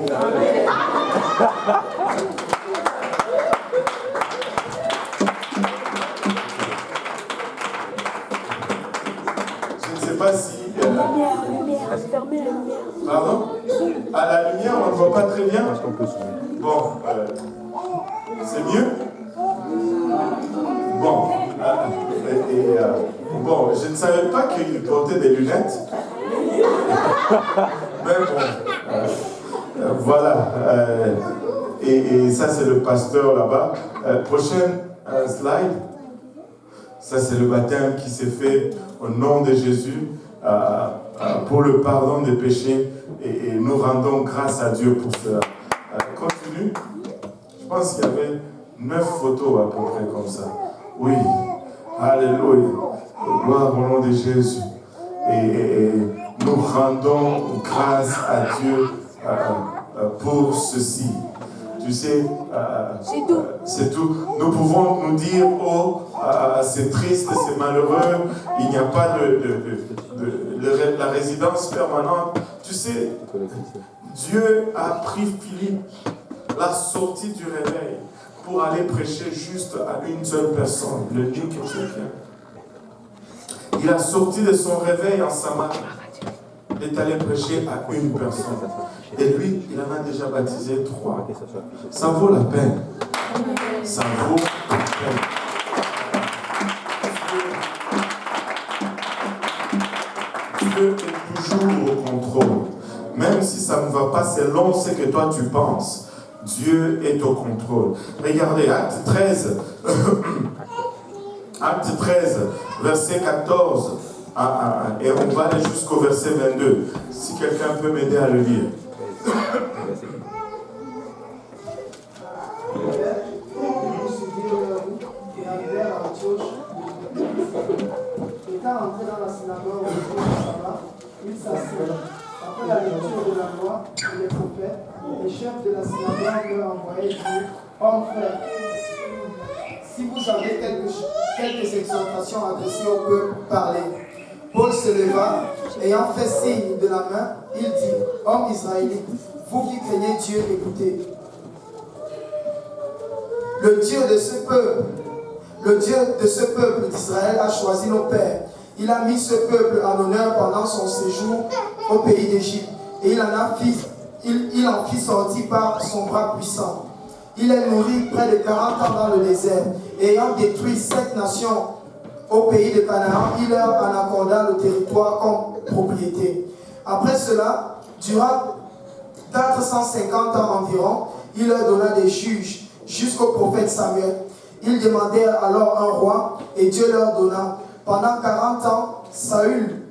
Je ne sais pas si... Lumière, fermez la lumière. Pardon? À la lumière, on ne voit pas très bien. Bon, c'est mieux? Bon, bon, je ne savais pas qu'il portait des lunettes. Mais bon, voilà. Et ça, c'est le pasteur là-bas. Prochaine slide. Ça, c'est le baptême qui s'est fait au nom de Jésus pour le pardon des péchés. Et nous rendons grâce à Dieu pour cela. Continue. Je pense qu'il y avait 9 photos à peu près comme ça. Oui. Alléluia. Gloire au nom de Jésus. Et nous rendons grâce à Dieu pour ceci. Tu sais, c'est tout. Nous pouvons nous dire, oh, c'est triste, c'est malheureux, il n'y a pas la résidence permanente. Tu sais, Dieu a pris Philippe, l'a sorti du réveil, pour aller prêcher juste à une seule personne, le Dieu chrétien. Il a sorti de son réveil en Samarie. Il est allé prêcher à une personne. Et lui, il en a déjà baptisé 3. Ça vaut la peine. Ça vaut la peine. Dieu est toujours au contrôle. Même si ça ne va pas selon ce que toi tu penses, Dieu est au contrôle. Regardez, Acte 13. Acte 13, verset 14. Et on va aller jusqu'au verset 22. Si quelqu'un peut m'aider à le lire. Étant entré dans la synagogue au jour du sabbat, il s'assied. Après la lecture de la loi et les prophètes, les chefs de la synagogue leur envoyaient dire: Hommes frères, si vous avez quelques exhortations adressées au peuple, parlez. Paul se leva, ayant fait signe de la main, il dit: Hommes israélites, vous qui craignez Dieu, écoutez. Le Dieu de ce peuple d'Israël a choisi nos pères. Il a mis ce peuple en honneur pendant son séjour au pays d'Égypte. Et il en fit sortir par son bras puissant. Il est nourri près de 40 ans dans le désert. Et ayant détruit 7 nations au pays de Canaan, il leur en accorda le territoire comme propriété. Après cela, durant 450 ans environ, il leur donna des juges jusqu'au prophète Samuel. Ils demandèrent alors un roi et Dieu leur donna. Pendant 40 ans, Saül,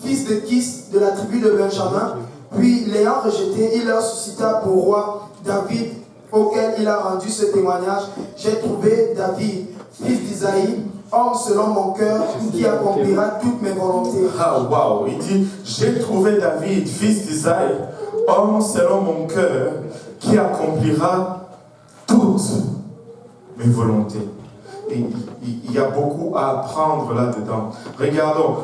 fils de Kis de la tribu de Benjamin, puis l'ayant rejeté, il leur suscita pour roi David, auquel il a rendu ce témoignage: J'ai trouvé David, fils d'Isaïe, homme selon mon cœur, qui accomplira toutes mes volontés. Ah, waouh! Il dit: J'ai trouvé David, fils d'Isaïe, homme selon mon cœur, qui accomplira toutes mes volontés. Et il y a beaucoup à apprendre là-dedans. Regardons,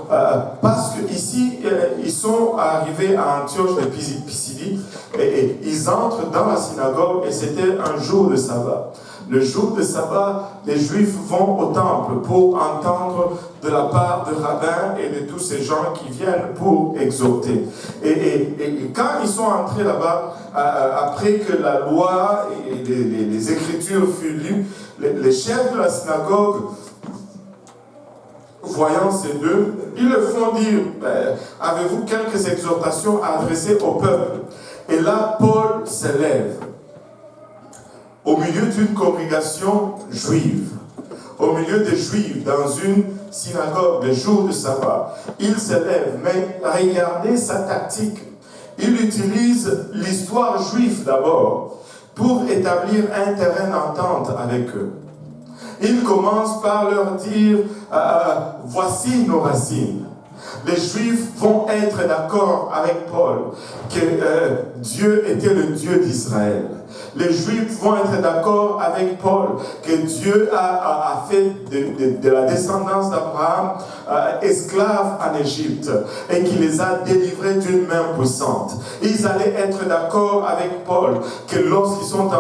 parce qu'ici, ils sont arrivés à Antioche de Pisidie et ils entrent dans la synagogue et c'était un jour de sabbat. Le jour de sabbat, les Juifs vont au temple pour entendre de la part de rabbins et de tous ces gens qui viennent pour exhorter. Et quand ils sont entrés là-bas, après que la loi et les Écritures furent lues, les chefs de la synagogue, voyant ces deux, ils le font dire: avez-vous quelques exhortations à adresser au peuple? Et là, Paul s'élève au milieu d'une congrégation juive, au milieu des juifs, dans une synagogue, le jour de sabbat. Il s'élève, mais regardez sa tactique. Il utilise l'histoire juive d'abord pour établir un terrain d'entente avec eux. Il commence par leur dire: voici nos racines. Les Juifs vont être d'accord avec Paul que Dieu était le Dieu d'Israël. Les Juifs vont être d'accord avec Paul que Dieu a fait de la descendance d'Abraham esclaves en Égypte et qu'il les a délivrés d'une main puissante. Ils allaient être d'accord avec Paul que lorsqu'ils ont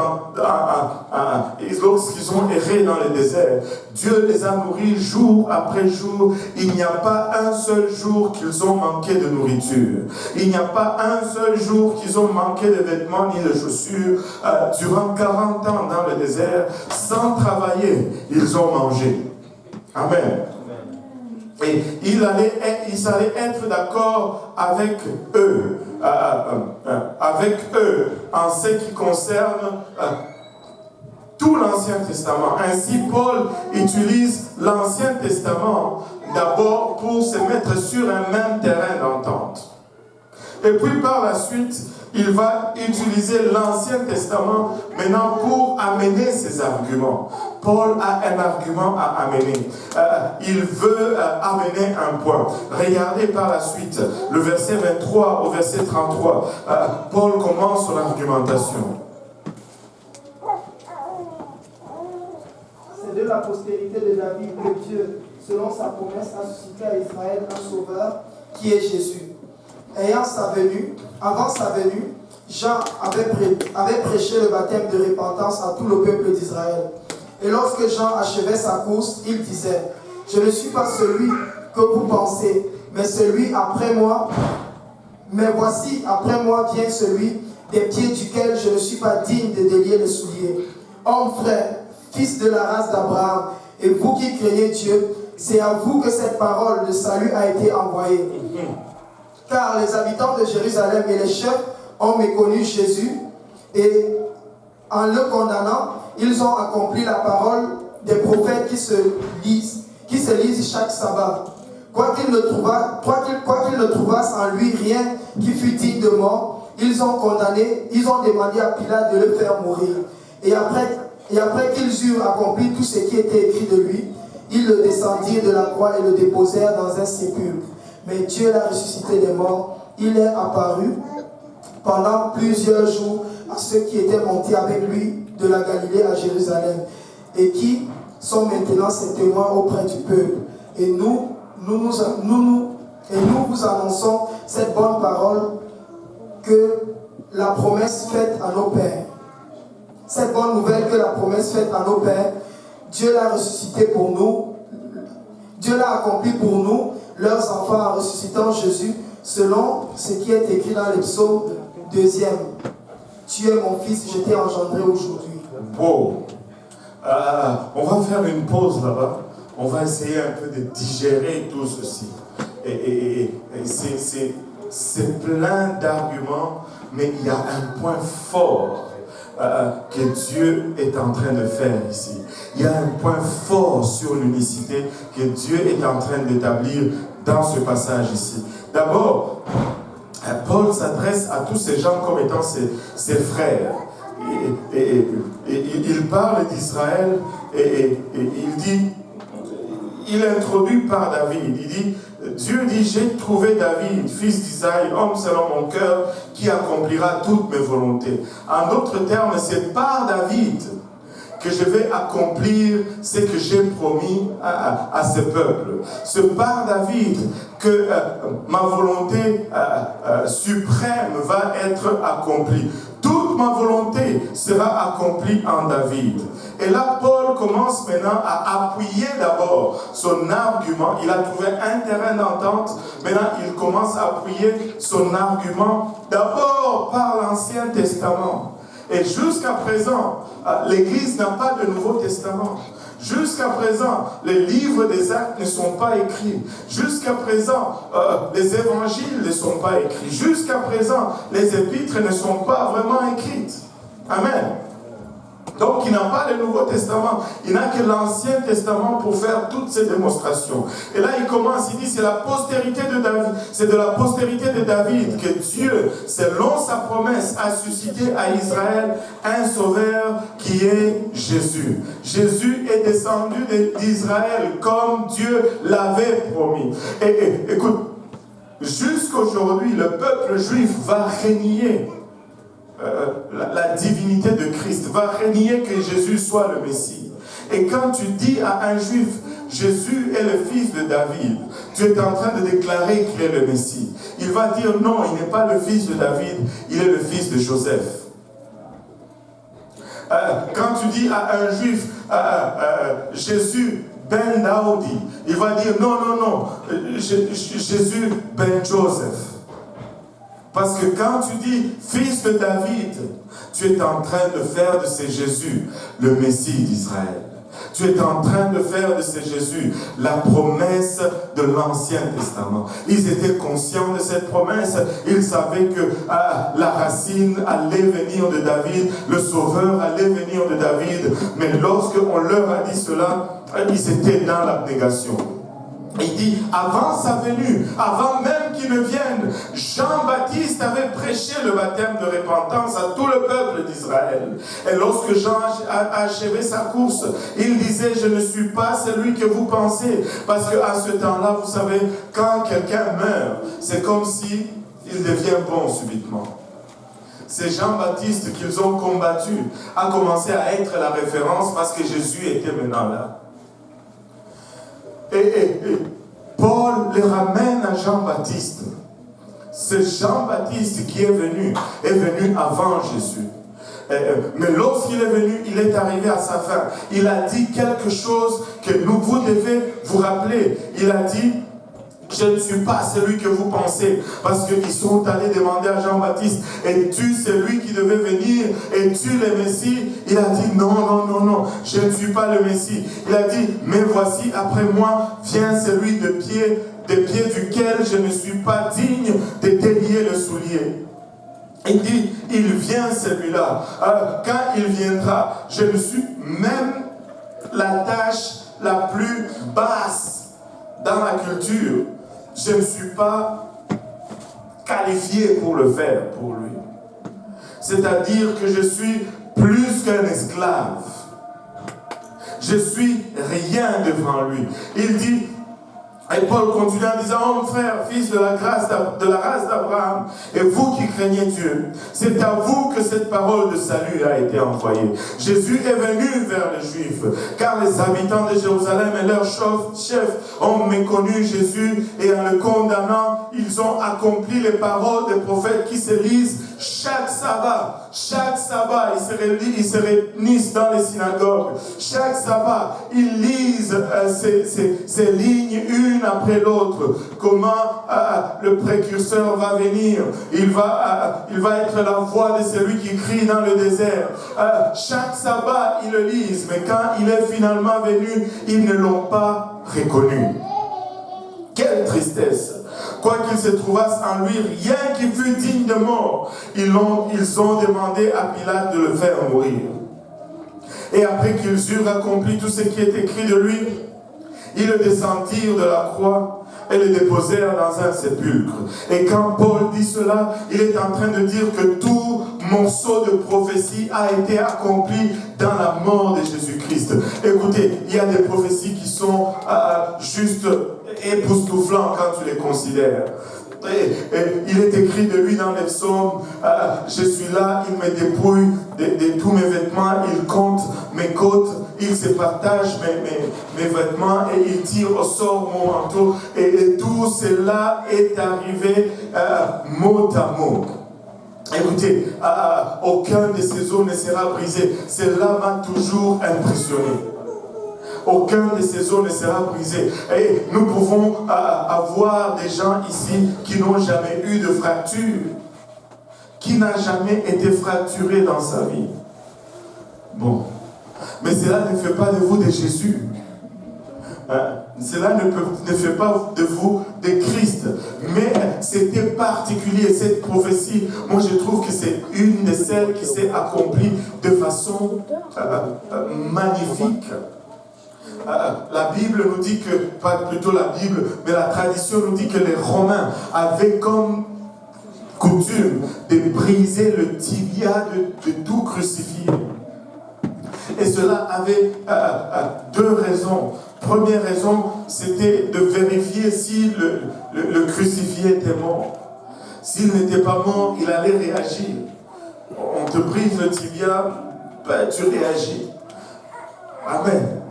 erré dans le désert, Dieu les a nourris jour après jour. Il n'y a pas un seul jour qu'ils ont manqué de nourriture. Il n'y a pas un seul jour qu'ils ont manqué de vêtements ni de chaussures. Durant 40 ans dans le désert, sans travailler, ils ont mangé. Amen. Et ils allaient être d'accord avec eux en ce qui concerne tout l'Ancien Testament. Ainsi, Paul utilise l'Ancien Testament d'abord pour se mettre sur un même terrain d'entente. Et puis par la suite, il va utiliser l'Ancien Testament maintenant pour amener ses arguments. Paul a un argument à amener. Il veut amener un point. Regardez par la suite le verset 23 au verset 33. Paul commence son argumentation. C'est de la postérité de David que Dieu, selon sa promesse, a suscité à Israël un sauveur qui est Jésus. Avant sa venue, Jean avait prêché le baptême de repentance à tout le peuple d'Israël. Et lorsque Jean achevait sa course, il disait: je ne suis pas celui que vous pensez, mais celui après moi. Mais voici, après moi vient celui des pieds duquel je ne suis pas digne de délier les souliers. Homme frère, fils de la race d'Abraham, et vous qui craignez Dieu, c'est à vous que cette parole de salut a été envoyée. Car les habitants de Jérusalem et les chefs ont méconnu Jésus, et en le condamnant, ils ont accompli la parole des prophètes qui se lisent chaque sabbat. Quoiqu'ils ne trouvassent en lui rien qui fût digne de mort, ils ont demandé à Pilate de le faire mourir. Et après qu'ils eurent accompli tout ce qui était écrit de lui, ils le descendirent de la croix et le déposèrent dans un sépulcre. Mais Dieu l'a ressuscité des morts. Il est apparu pendant plusieurs jours à ceux qui étaient montés avec lui de la Galilée à Jérusalem et qui sont maintenant ses témoins auprès du peuple. Et nous vous annonçons cette bonne parole que la promesse faite à nos pères. Cette bonne nouvelle que la promesse faite à nos pères, Dieu l'a ressuscité pour nous. Dieu l'a accompli pour nous, leurs enfants, en ressuscitant Jésus, selon ce qui est écrit dans les psaumes 2e. Tu es mon fils, je t'ai engendré aujourd'hui. Wow. On va faire une pause là-bas. On va essayer un peu de digérer tout ceci. Et c'est plein d'arguments, mais il y a un point fort que Dieu est en train de faire ici. Il y a un point fort sur l'unicité que Dieu est en train d'établir dans ce passage ici. D'abord, Paul s'adresse à tous ces gens comme étant ses frères. Et il parle d'Israël et il dit, il introduit par David, il dit, Dieu dit, j'ai trouvé David, fils d'Isaïe, homme selon mon cœur, qui accomplira toutes mes volontés. En d'autres termes, c'est par David que je vais accomplir ce que j'ai promis à ce peuple. C'est par David que ma volonté suprême va être accomplie. Toute ma volonté sera accomplie en David. Et là, Paul commence maintenant à appuyer d'abord son argument. Il a trouvé un terrain d'entente. Maintenant, il commence à appuyer son argument d'abord par l'Ancien Testament. Et jusqu'à présent, l'Église n'a pas de Nouveau Testament. Jusqu'à présent, les livres des actes ne sont pas écrits. Jusqu'à présent, les évangiles ne sont pas écrits. Jusqu'à présent, les épîtres ne sont pas vraiment écrites. Amen. Donc, il n'a pas le Nouveau Testament. Il n'a que l'Ancien Testament pour faire toutes ces démonstrations. Et là, il commence, il dit, c'est la postérité de David. C'est de la postérité de David que Dieu, selon sa promesse, a suscité à Israël un sauveur qui est Jésus. Jésus est descendu d'Israël comme Dieu l'avait promis. Et écoute, jusqu'aujourd'hui, le peuple juif va renier la divinité de Christ, va renier que Jésus soit le Messie. Et quand tu dis à un juif, Jésus est le fils de David, tu es en train de déclarer qu'il est le Messie. Il va dire non, il n'est pas le fils de David, il est le fils de Joseph. Quand tu dis à un juif, Jésus ben Daoudi, il va dire non, Jésus ben Joseph. Parce que quand tu dis fils de David, tu es en train de faire de ce Jésus le Messie d'Israël. Tu es en train de faire de ce Jésus la promesse de l'Ancien Testament. Ils étaient conscients de cette promesse. Ils savaient que la racine allait venir de David, le Sauveur allait venir de David. Mais lorsqu'on leur a dit cela, ils étaient dans l'abnégation. Il dit, avant sa venue, avant même qu'il ne vienne, Jean-Baptiste avait prêché le baptême de repentance à tout le peuple d'Israël. Et lorsque Jean a achevé sa course, il disait, je ne suis pas celui que vous pensez. Parce qu'à ce temps-là, vous savez, quand quelqu'un meurt, c'est comme si il devient bon subitement. C'est Jean-Baptiste qu'ils ont combattu, a commencé à être la référence parce que Jésus était maintenant là. Et Paul les ramène à Jean-Baptiste. C'est Jean-Baptiste qui est venu avant Jésus. Mais lorsqu'il est venu, il est arrivé à sa fin. Il a dit quelque chose que vous devez vous rappeler. Il a dit, je ne suis pas celui que vous pensez. Parce qu'ils sont allés demander à Jean-Baptiste, es-tu celui qui devait venir? Es-tu le Messie? Il a dit, non, je ne suis pas le Messie. Il a dit, mais voici, après moi, vient celui des pieds duquel je ne suis pas digne de délier le soulier. Il dit, il vient celui-là. Quand il viendra, je ne suis même la tâche la plus basse dans la culture. Je ne suis pas qualifié pour le faire pour lui. C'est-à-dire que je suis plus qu'un esclave. Je suis rien devant lui. Il dit, et Paul continue en disant, oh mon frère, fils de la race d'Abraham, et vous qui craignez Dieu, c'est à vous que cette parole de salut a été envoyée. Jésus est venu vers les Juifs, car les habitants de Jérusalem et leurs chefs ont méconnu Jésus, et en le condamnant, ils ont accompli les paroles des prophètes qui se lisent chaque sabbat. Chaque sabbat, ils se réunissent dans les synagogues. Chaque sabbat, ils lisent ces lignes une après l'autre. Comment le précurseur va venir. Il va être la voix de celui qui crie dans le désert. Chaque sabbat, ils le lisent. Mais quand il est finalement venu, ils ne l'ont pas reconnu. Quelle tristesse! Quoi qu'il se trouvasse en lui, rien qui fût digne de mort, ils ont demandé à Pilate de le faire mourir. Et après qu'ils eurent accompli tout ce qui est écrit de lui, ils le descendirent de la croix et le déposèrent dans un sépulcre. Et quand Paul dit cela, il est en train de dire que tout morceau de prophétie a été accompli dans la mort de Jésus-Christ. Écoutez, il y a des prophéties qui sont juste époustouflantes quand tu les considères. Et il est écrit de lui dans les psaumes, je suis là, il me dépouille de tous mes vêtements, il compte mes côtes, il se partage mes vêtements et il tire au sort mon manteau. Et tout cela est arrivé mot à mot. Écoutez, aucun de ces os ne sera brisé. Cela m'a toujours impressionné. Aucun de ces os ne sera brisé. Et nous pouvons avoir des gens ici qui n'ont jamais eu de fracture, qui n'a jamais été fracturé dans sa vie. Bon, mais cela ne fait pas de vous des Jésus. Cela ne fait pas de vous des Christ. Mais c'était particulier, cette prophétie. Moi, je trouve que c'est une de celles qui s'est accomplie de façon magnifique. La Bible nous dit que, pas plutôt la Bible, mais la tradition nous dit que les Romains avaient comme coutume de briser le tibia de tout crucifié. Et cela avait deux raisons. Première raison, c'était de vérifier si le crucifié était mort. S'il n'était pas mort, il allait réagir. On te brise le tibia, ben, tu réagis. Amen.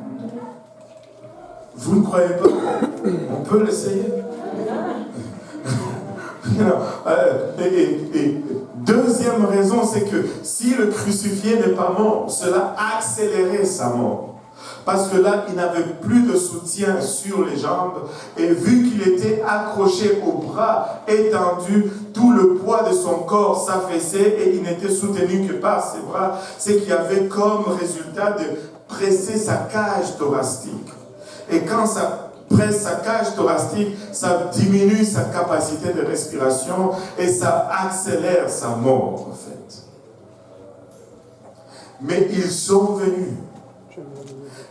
Vous ne croyez pas? On peut l'essayer. Et deuxième raison, c'est que si le crucifié n'est pas mort, cela accélérait sa mort. Parce que là, il n'avait plus de soutien sur les jambes. Et vu qu'il était accroché au bras étendu, tout le poids de son corps s'affaissait et il n'était soutenu que par ses bras. C'est qu'il y avait comme résultat de presser sa cage thoracique. Et quand ça presse sa cage thoracique, ça diminue sa capacité de respiration et ça accélère sa mort, en fait. Mais ils sont venus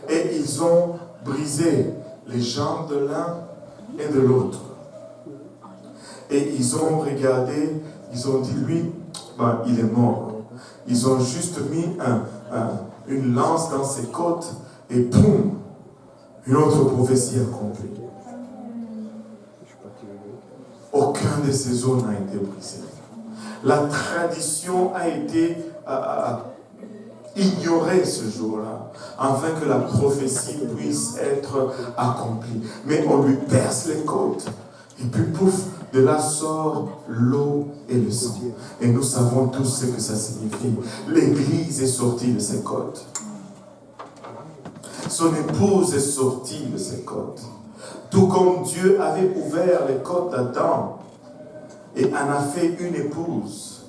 et ils ont brisé les jambes de l'un et de l'autre. Et ils ont regardé, ils ont dit, lui, ben, il est mort. Ils ont juste mis une lance dans ses côtes et boum, une autre prophétie accomplie. Aucun de ces os n'a été brisé. La tradition a été ignorée ce jour-là, afin que la prophétie puisse être accomplie. Mais on lui perce les côtes, et puis pouf, de là sort l'eau et le sang. Et nous savons tous ce que ça signifie. L'Église est sortie de ses côtes. Son épouse est sortie de ses côtes. Tout comme Dieu avait ouvert les côtes d'Adam et en a fait une épouse.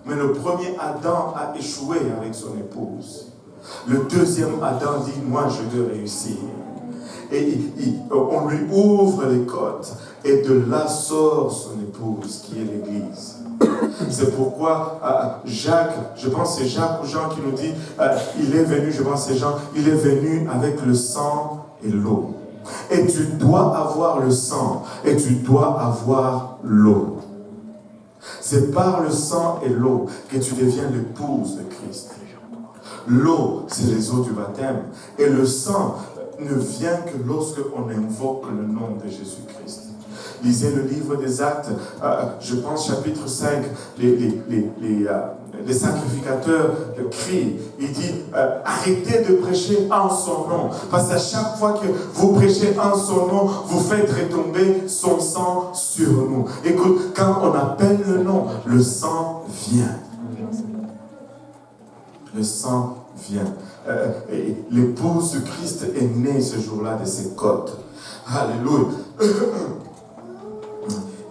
Mais le premier Adam a échoué avec son épouse. Le deuxième Adam dit, moi je veux réussir. Et on lui ouvre les côtes et de là sort son épouse qui est l'Église. C'est pourquoi Jacques, je pense que c'est Jacques ou Jean qui nous dit, il est venu, je pense que c'est Jean, il est venu avec le sang et l'eau. Et tu dois avoir le sang et tu dois avoir l'eau. C'est par le sang et l'eau que tu deviens l'épouse de Christ. L'eau, c'est les eaux du baptême. Et le sang ne vient que lorsque on invoque le nom de Jésus-Christ. Lisez le livre des Actes, je pense chapitre 5, les sacrificateurs crient, il dit arrêtez de prêcher en son nom, parce qu'à chaque fois que vous prêchez en son nom, vous faites retomber son sang sur nous. Écoute, quand on appelle le nom, le sang vient. Le sang vient. Et l'épouse de Christ est née ce jour-là de ses côtes. Alléluia.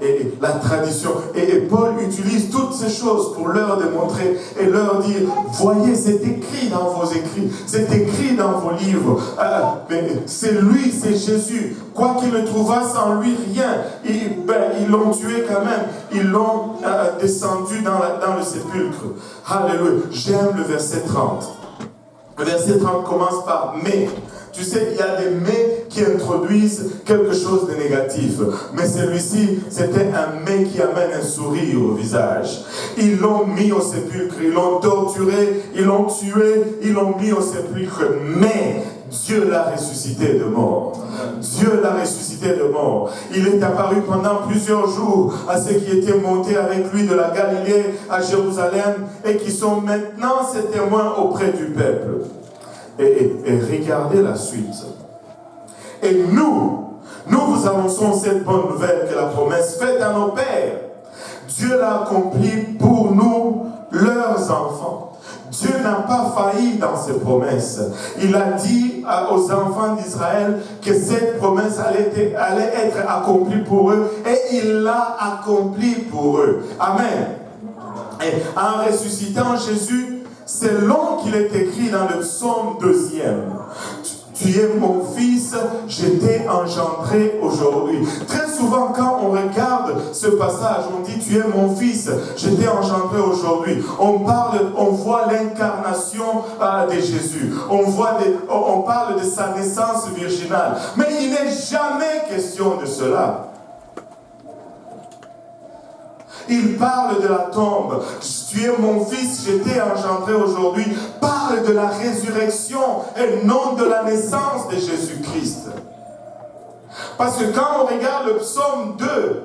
Et la tradition. Et Paul utilise toutes ces choses pour leur démontrer et leur dire, voyez, c'est écrit dans vos écrits, c'est écrit dans vos livres. Mais c'est lui, c'est Jésus. Quoi qu'il ne trouvasse en lui rien, ils l'ont tué quand même. Ils l'ont descendu dans le sépulcre. Alléluia. J'aime le verset 30. Le verset 30 commence par « mais ». Tu sais, il y a des « mais » qui introduisent quelque chose de négatif. Mais celui-ci, c'était un « mais » qui amène un sourire au visage. Ils l'ont mis au sépulcre, ils l'ont torturé, ils l'ont tué, ils l'ont mis au sépulcre. Mais Dieu l'a ressuscité de mort. Dieu l'a ressuscité de mort. Il est apparu pendant plusieurs jours à ceux qui étaient montés avec lui de la Galilée à Jérusalem et qui sont maintenant ses témoins auprès du peuple. Et regardez la suite. Et nous vous annonçons cette bonne nouvelle que la promesse faite à nos pères, Dieu l'a accomplie pour nous, leurs enfants. Dieu n'a pas failli dans ses promesses. Il a dit aux enfants d'Israël que cette promesse allait être accomplie pour eux et il l'a accomplie pour eux. Amen. Et en ressuscitant Jésus, c'est long qu'il est écrit dans le psaume 2e. Tu es mon fils, je t'ai engendré aujourd'hui. Très souvent, quand on regarde ce passage, on dit tu es mon fils, je t'ai engendré aujourd'hui. On voit l'incarnation de Jésus. On parle de sa naissance virginale. Mais il n'est jamais question de cela. Il parle de la tombe. Tu es mon fils, je t'ai engendré aujourd'hui. Parle de la résurrection et non de la naissance de Jésus-Christ. Parce que quand on regarde le psaume 2,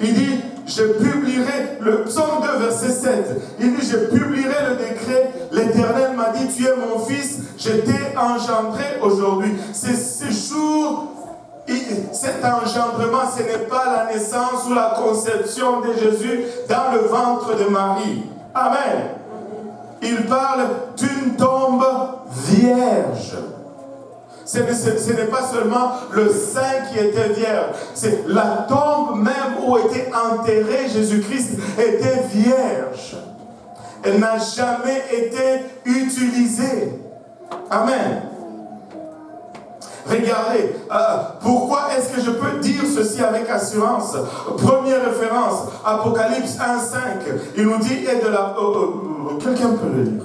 Il dit, je publierai, le psaume 2, verset 7, il dit, je publierai le décret, l'Éternel m'a dit, tu es mon fils, je t'ai engendré aujourd'hui. C'est ce jour, cet engendrement, ce n'est pas la naissance ou la conception de Jésus dans le ventre de Marie. Amen. Il parle d'une tombe vierge. Ce n'est pas seulement le sein qui était vierge, c'est la tombe même où était enterré Jésus-Christ était vierge. Elle n'a jamais été utilisée. Amen. Regardez, pourquoi est-ce que je peux dire ceci avec assurance? Première référence, Apocalypse 1,5. Il nous dit, et de la... quelqu'un peut le lire.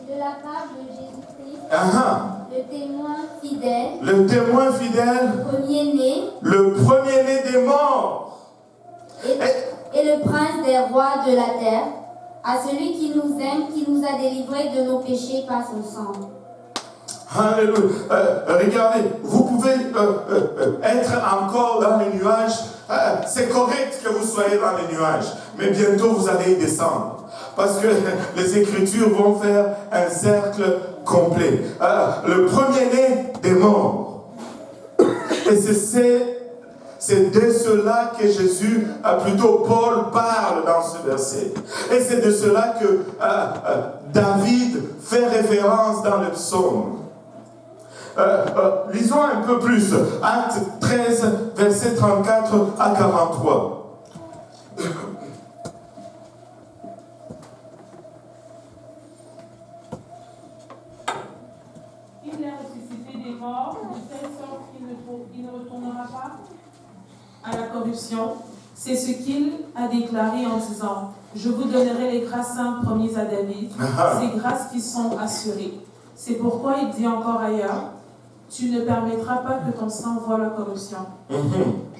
De la part de Jésus-Christ, Le témoin fidèle, le premier-né des morts, et le prince des rois de la terre, à celui qui nous aime, qui nous a délivrés de nos péchés par son sang. Alléluia. Regardez, vous pouvez être encore dans les nuages. C'est correct que vous soyez dans les nuages, mais bientôt vous allez y descendre. Parce que les Écritures vont faire un cercle complet. Le premier-né des morts. Et c'est de cela que Jésus, plutôt Paul, parle dans ce verset. Et c'est de cela que David fait référence dans le psaume. Lisons un peu plus. Acte 13, versets 34 à 43. Il l'a ressuscité des morts, de telle sorte qu'il ne retournera pas à la corruption. C'est ce qu'il a déclaré en disant, je vous donnerai les grâces saintes promises à David, ces grâces qui sont assurées. C'est pourquoi il dit encore ailleurs, tu ne permettras pas que ton sang voie la corruption.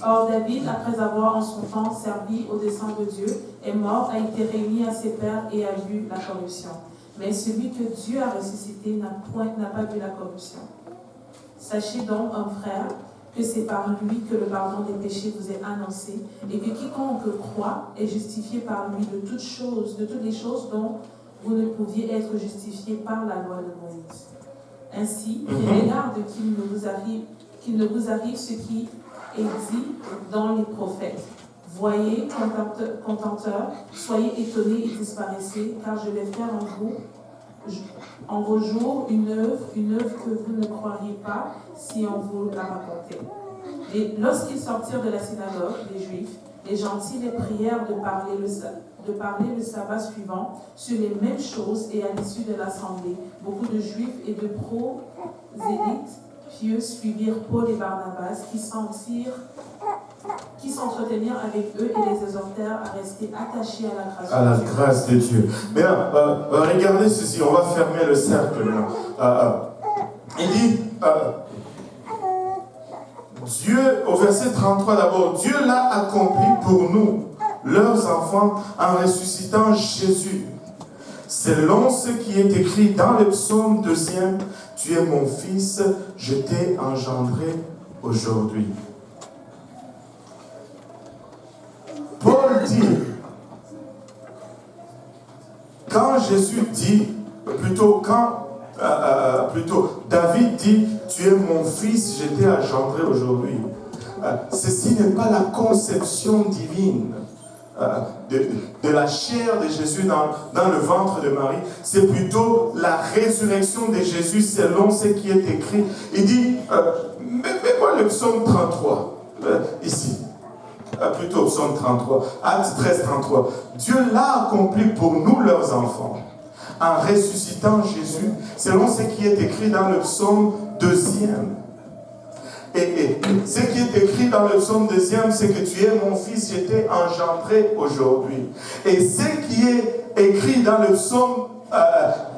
Or David, après avoir en son temps servi au dessein de Dieu, est mort, a été réuni à ses pères et a vu la corruption. Mais celui que Dieu a ressuscité n'a pas vu la corruption. Sachez donc, un frère, que c'est par lui que le pardon des péchés vous est annoncé, et que quiconque croit est justifié par lui de toutes les choses dont vous ne pouviez être justifiés par la loi de Moïse. Ainsi, prenez garde qu'il ne vous arrive ce qui est dit dans les prophètes. Voyez, contenteurs, soyez étonnés et disparaissez, car je vais faire en vos jours une œuvre que vous ne croiriez pas si on vous la racontait. Et lorsqu'ils sortirent de la synagogue, les Juifs, les gentils les prièrent de parler le sabbat suivant sur les mêmes choses, et à l'issue de l'assemblée, beaucoup de Juifs et de prosélytes pieux suivirent Paul et Barnabas, qui s'entretenirent avec eux et les exhortèrent à rester attachés à la grâce de Dieu. Mais regardez ceci, on va fermer le cercle maintenant. Il dit, Dieu, au verset 33 d'abord, Dieu l'a accompli pour nous, leurs enfants, en ressuscitant Jésus. Selon ce qui est écrit dans le psaume 2e, tu es mon fils, je t'ai engendré aujourd'hui. Paul dit, quand Jésus dit, plutôt David dit, tu es mon fils, je t'ai engendré aujourd'hui. Ceci n'est pas la conception divine de la chair de Jésus dans le ventre de Marie, c'est plutôt la résurrection de Jésus selon ce qui est écrit. Il dit, mets-moi le psaume 33, ici. Plutôt psaume 33, Acte 13, 33. Dieu l'a accompli pour nous, leurs enfants, en ressuscitant Jésus, selon ce qui est écrit dans le psaume 2e. Et ce qui est écrit dans le psaume 2e, c'est que tu es mon fils, je t'ai engendré aujourd'hui. Et ce qui est écrit dans le psaume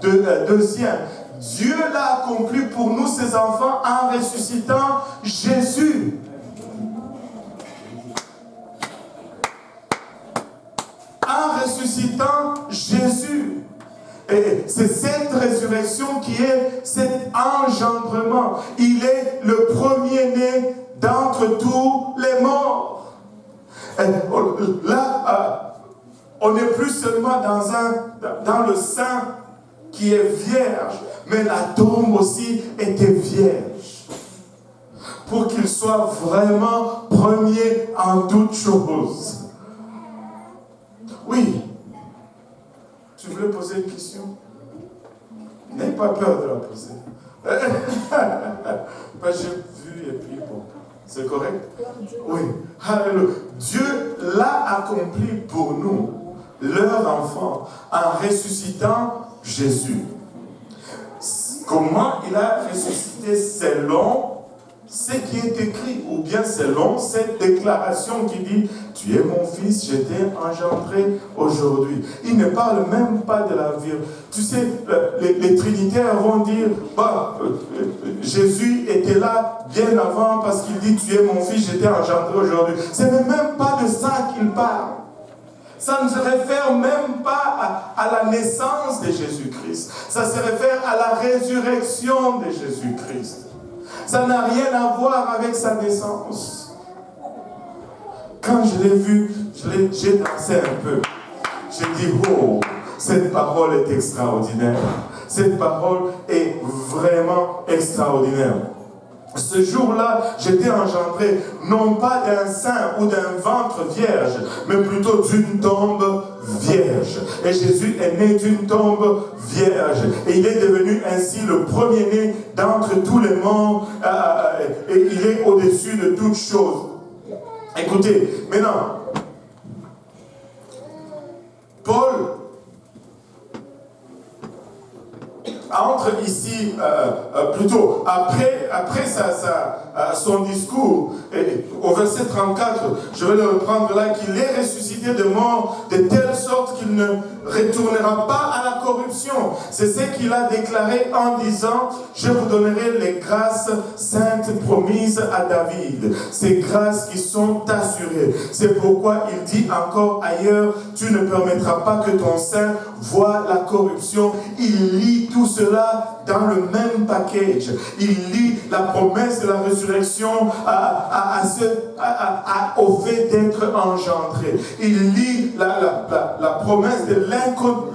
2e, Dieu l'a accompli pour nous, ses enfants, en ressuscitant Jésus. En ressuscitant Jésus. Et c'est cette résurrection qui est cet engendrement. Il est le premier-né d'entre tous les morts. Et là, on n'est plus seulement dans le sein qui est vierge, mais la tombe aussi était vierge. Pour qu'il soit vraiment premier en toutes choses. Oui. Tu voulais poser une question? N'aie pas peur de la poser. J'ai vu et puis bon, c'est correct? Oui. Alléluia. Dieu l'a accompli pour nous, leur enfant, en ressuscitant Jésus. Comment il a ressuscité selon ce qui est écrit, ou bien selon cette déclaration qui dit « Tu es mon fils, je t'ai engendré aujourd'hui ». Il ne parle même pas de la vie. Tu sais, les trinitaires vont dire bah, Jésus était là bien avant parce qu'il dit « Tu es mon fils, je t'ai engendré aujourd'hui ». Ce n'est même pas de ça qu'il parle. Ça ne se réfère même pas à la naissance de Jésus-Christ. Ça se réfère à la résurrection de Jésus-Christ. Ça n'a rien à voir avec sa naissance. Quand je l'ai vu, j'ai dansé un peu. J'ai dit, oh, cette parole est extraordinaire. Cette parole est vraiment extraordinaire. Ce jour-là, j'étais engendré non pas d'un sein ou d'un ventre vierge, mais plutôt d'une tombe vierge. Et Jésus est né d'une tombe vierge. Et il est devenu ainsi le premier-né d'entre tous les morts. Et il est au-dessus de toutes choses. Écoutez, maintenant, Paul entre ici, plutôt après son discours, et au verset 34, je vais le reprendre là, qu'il est ressuscité de mort de telle sorte qu'il ne retournera pas à la corruption. C'est ce qu'il a déclaré en disant, je vous donnerai les grâces saintes promises à David, ces grâces qui sont assurées. C'est pourquoi il dit encore ailleurs, tu ne permettras pas que ton sein voie la corruption. Il lit tout cela dans le même package. Il lit la promesse de la résurrection au fait d'être engendré. Il lit la promesse de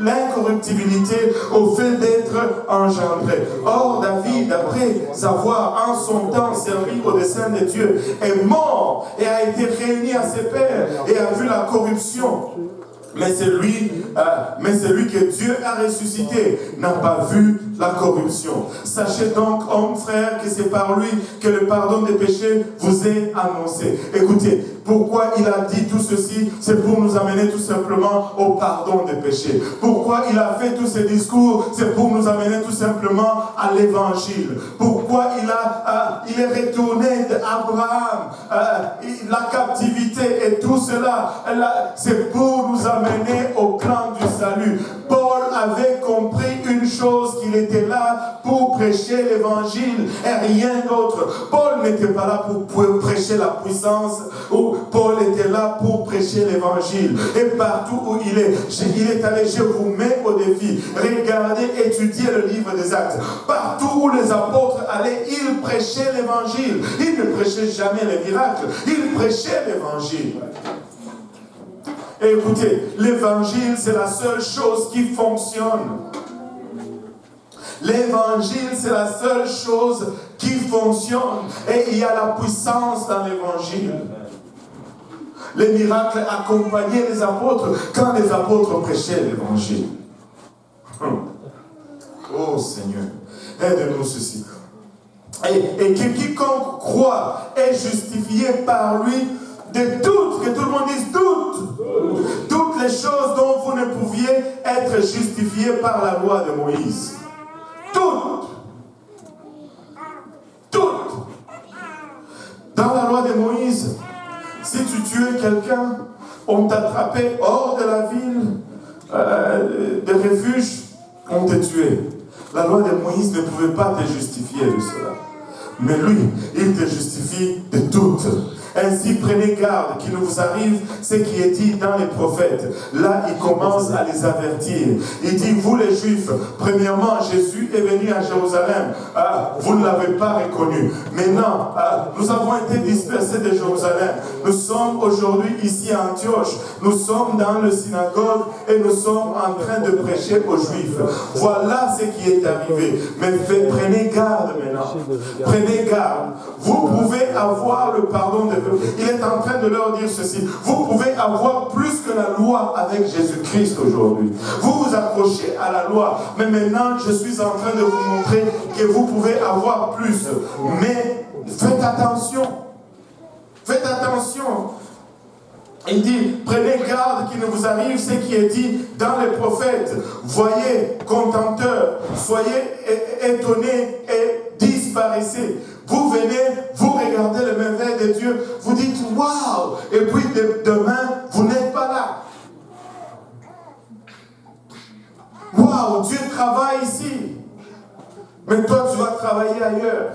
l'incorruptibilité au fait d'être engendré. Or, David, après avoir en son temps servi au dessein de Dieu, est mort et a été réuni à ses pairs et a vu la corruption. Mais celui que Dieu a ressuscité n'a pas vu la corruption. Sachez donc, hommes, frères, que c'est par lui que le pardon des péchés vous est annoncé. Écoutez, pourquoi il a dit tout ceci? C'est pour nous amener tout simplement au pardon des péchés. Pourquoi il a fait tous ces discours? C'est pour nous amener tout simplement à l'évangile. Pourquoi il est retourné d'Abraham, la captivité et tout cela, c'est pour nous amener au plan du salut. Paul avait compris une chose, qu'il était là pour prêcher l'évangile et rien d'autre. Paul n'était pas là pour prêcher la puissance, Paul était là pour prêcher l'évangile. Et partout où il est allé, je vous mets au défi. Regardez, étudiez le livre des Actes. Partout où les apôtres allaient, ils prêchaient l'évangile. Ils ne prêchaient jamais les miracles, ils prêchaient l'évangile. Et écoutez, l'évangile, c'est la seule chose qui fonctionne. L'évangile, c'est la seule chose qui fonctionne. Et il y a la puissance dans l'évangile. Les miracles accompagnaient les apôtres quand les apôtres prêchaient l'évangile. Oh Seigneur, aide-nous ceci. Et quiconque croit est justifié par lui de toutes, que tout le monde dise toutes les choses dont vous ne pouviez être justifiés par la loi de Moïse. Toutes. Dans la loi de Moïse, si tu tuais quelqu'un, on t'attrapait hors de la ville de refuge, on te tuait. La loi de Moïse ne pouvait pas te justifier de cela. Mais lui, il te justifie de toutes. Ainsi, prenez garde qu'il ne vous arrive ce qui est dit dans les prophètes. Là, il commence à les avertir. Il dit, vous les Juifs, premièrement, Jésus est venu à Jérusalem. Vous ne l'avez pas reconnu. Maintenant, nous avons été dispersés de Jérusalem. Nous sommes aujourd'hui ici à Antioche. Nous sommes dans le synagogue et nous sommes en train de prêcher aux Juifs. Voilà ce qui est arrivé. Mais prenez garde maintenant. Prenez garde. Vous pouvez avoir le pardon de Dieu. Il est en train de leur dire ceci. Vous pouvez avoir plus que la loi avec Jésus-Christ aujourd'hui. Vous vous accrochez à la loi. Mais maintenant, je suis en train de vous montrer que vous pouvez avoir plus. Mais faites attention. Faites attention. Il dit, prenez garde qu'il ne vous arrive ce qui est dit dans les prophètes. Voyez, contenteurs, soyez étonnés et disparaissez. Vous venez, vous regardez le merveille de Dieu, vous dites waouh, et puis demain, vous n'êtes pas là. Waouh, Dieu travaille ici. Mais toi, tu vas travailler ailleurs.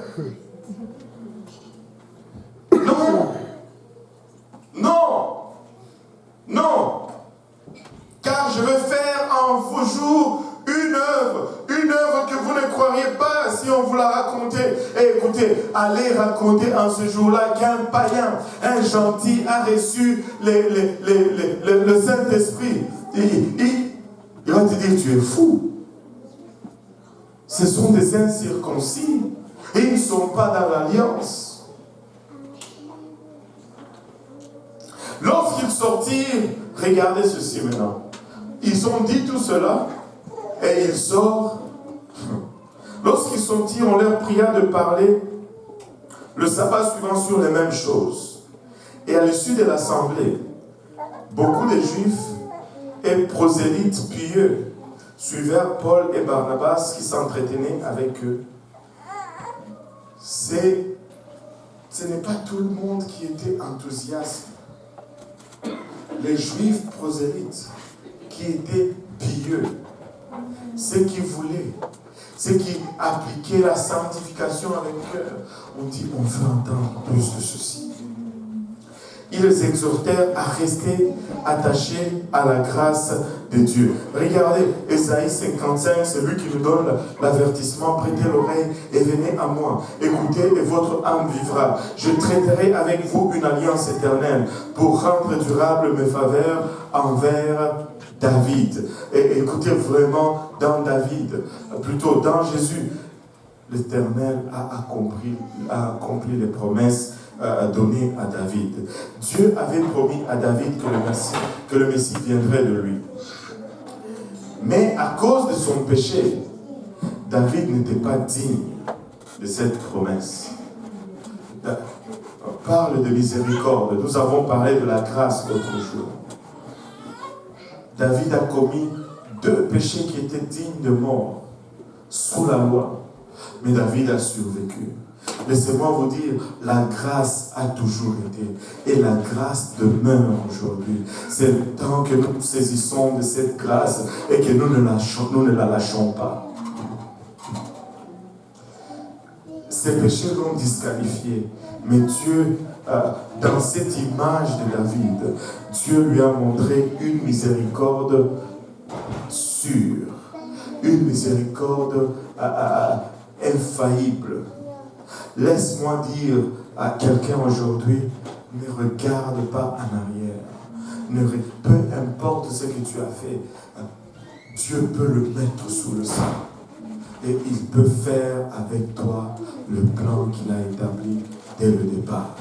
Non. Non. Non. Car je vais faire en vos jours une œuvre que vous ne croiriez pas si on vous la racontait. Et écoutez, allez raconter en ce jour-là qu'un païen, un gentil a reçu le Saint-Esprit. Il va te dire, tu es fou. Ce sont des incirconcis. Et ils ne sont pas dans l'alliance. Lorsqu'ils sortirent, regardez ceci maintenant. Ils ont dit tout cela et ils sortent. Lorsqu'ils sortirent, on leur pria de parler le sabbat suivant sur les mêmes choses. Et à l'issue de l'assemblée, beaucoup de Juifs et prosélytes pieux suivirent Paul et Barnabas qui s'entretenaient avec eux. Ce n'est pas tout le monde qui était enthousiaste. Les Juifs prosélytes qui étaient pieux, ceux qui voulaient, ceux qui appliquaient la sanctification avec cœur, on dit on veut entendre plus de ceci. Ils les exhortèrent à rester attachés à la grâce de Dieu. Regardez, Ésaïe 55, c'est lui qui nous donne l'avertissement. Prêtez l'oreille et venez à moi. Écoutez et votre âme vivra. Je traiterai avec vous une alliance éternelle pour rendre durable mes faveurs envers David. Et écoutez vraiment dans David, plutôt dans Jésus, l'Éternel a accompli les promesses donné à David. Dieu avait promis à David que le Messie viendrait de lui. Mais à cause de son péché, David n'était pas digne de cette promesse. On parle de miséricorde. Nous avons parlé de la grâce l'autre jour. David a commis 2 péchés qui étaient dignes de mort sous la loi. Mais David a survécu. Laissez-moi vous dire, la grâce a toujours été et la grâce demeure aujourd'hui. C'est le temps que nous saisissons de cette grâce et que nous ne la lâchons pas. Ces péchés l'ont disqualifié, mais Dieu, dans cette image de David, Dieu lui a montré une miséricorde sûre, une miséricorde infaillible. Laisse-moi dire à quelqu'un aujourd'hui, ne regarde pas en arrière. Peu importe ce que tu as fait, Dieu peut le mettre sous le sang. Et il peut faire avec toi le plan qu'il a établi dès le départ.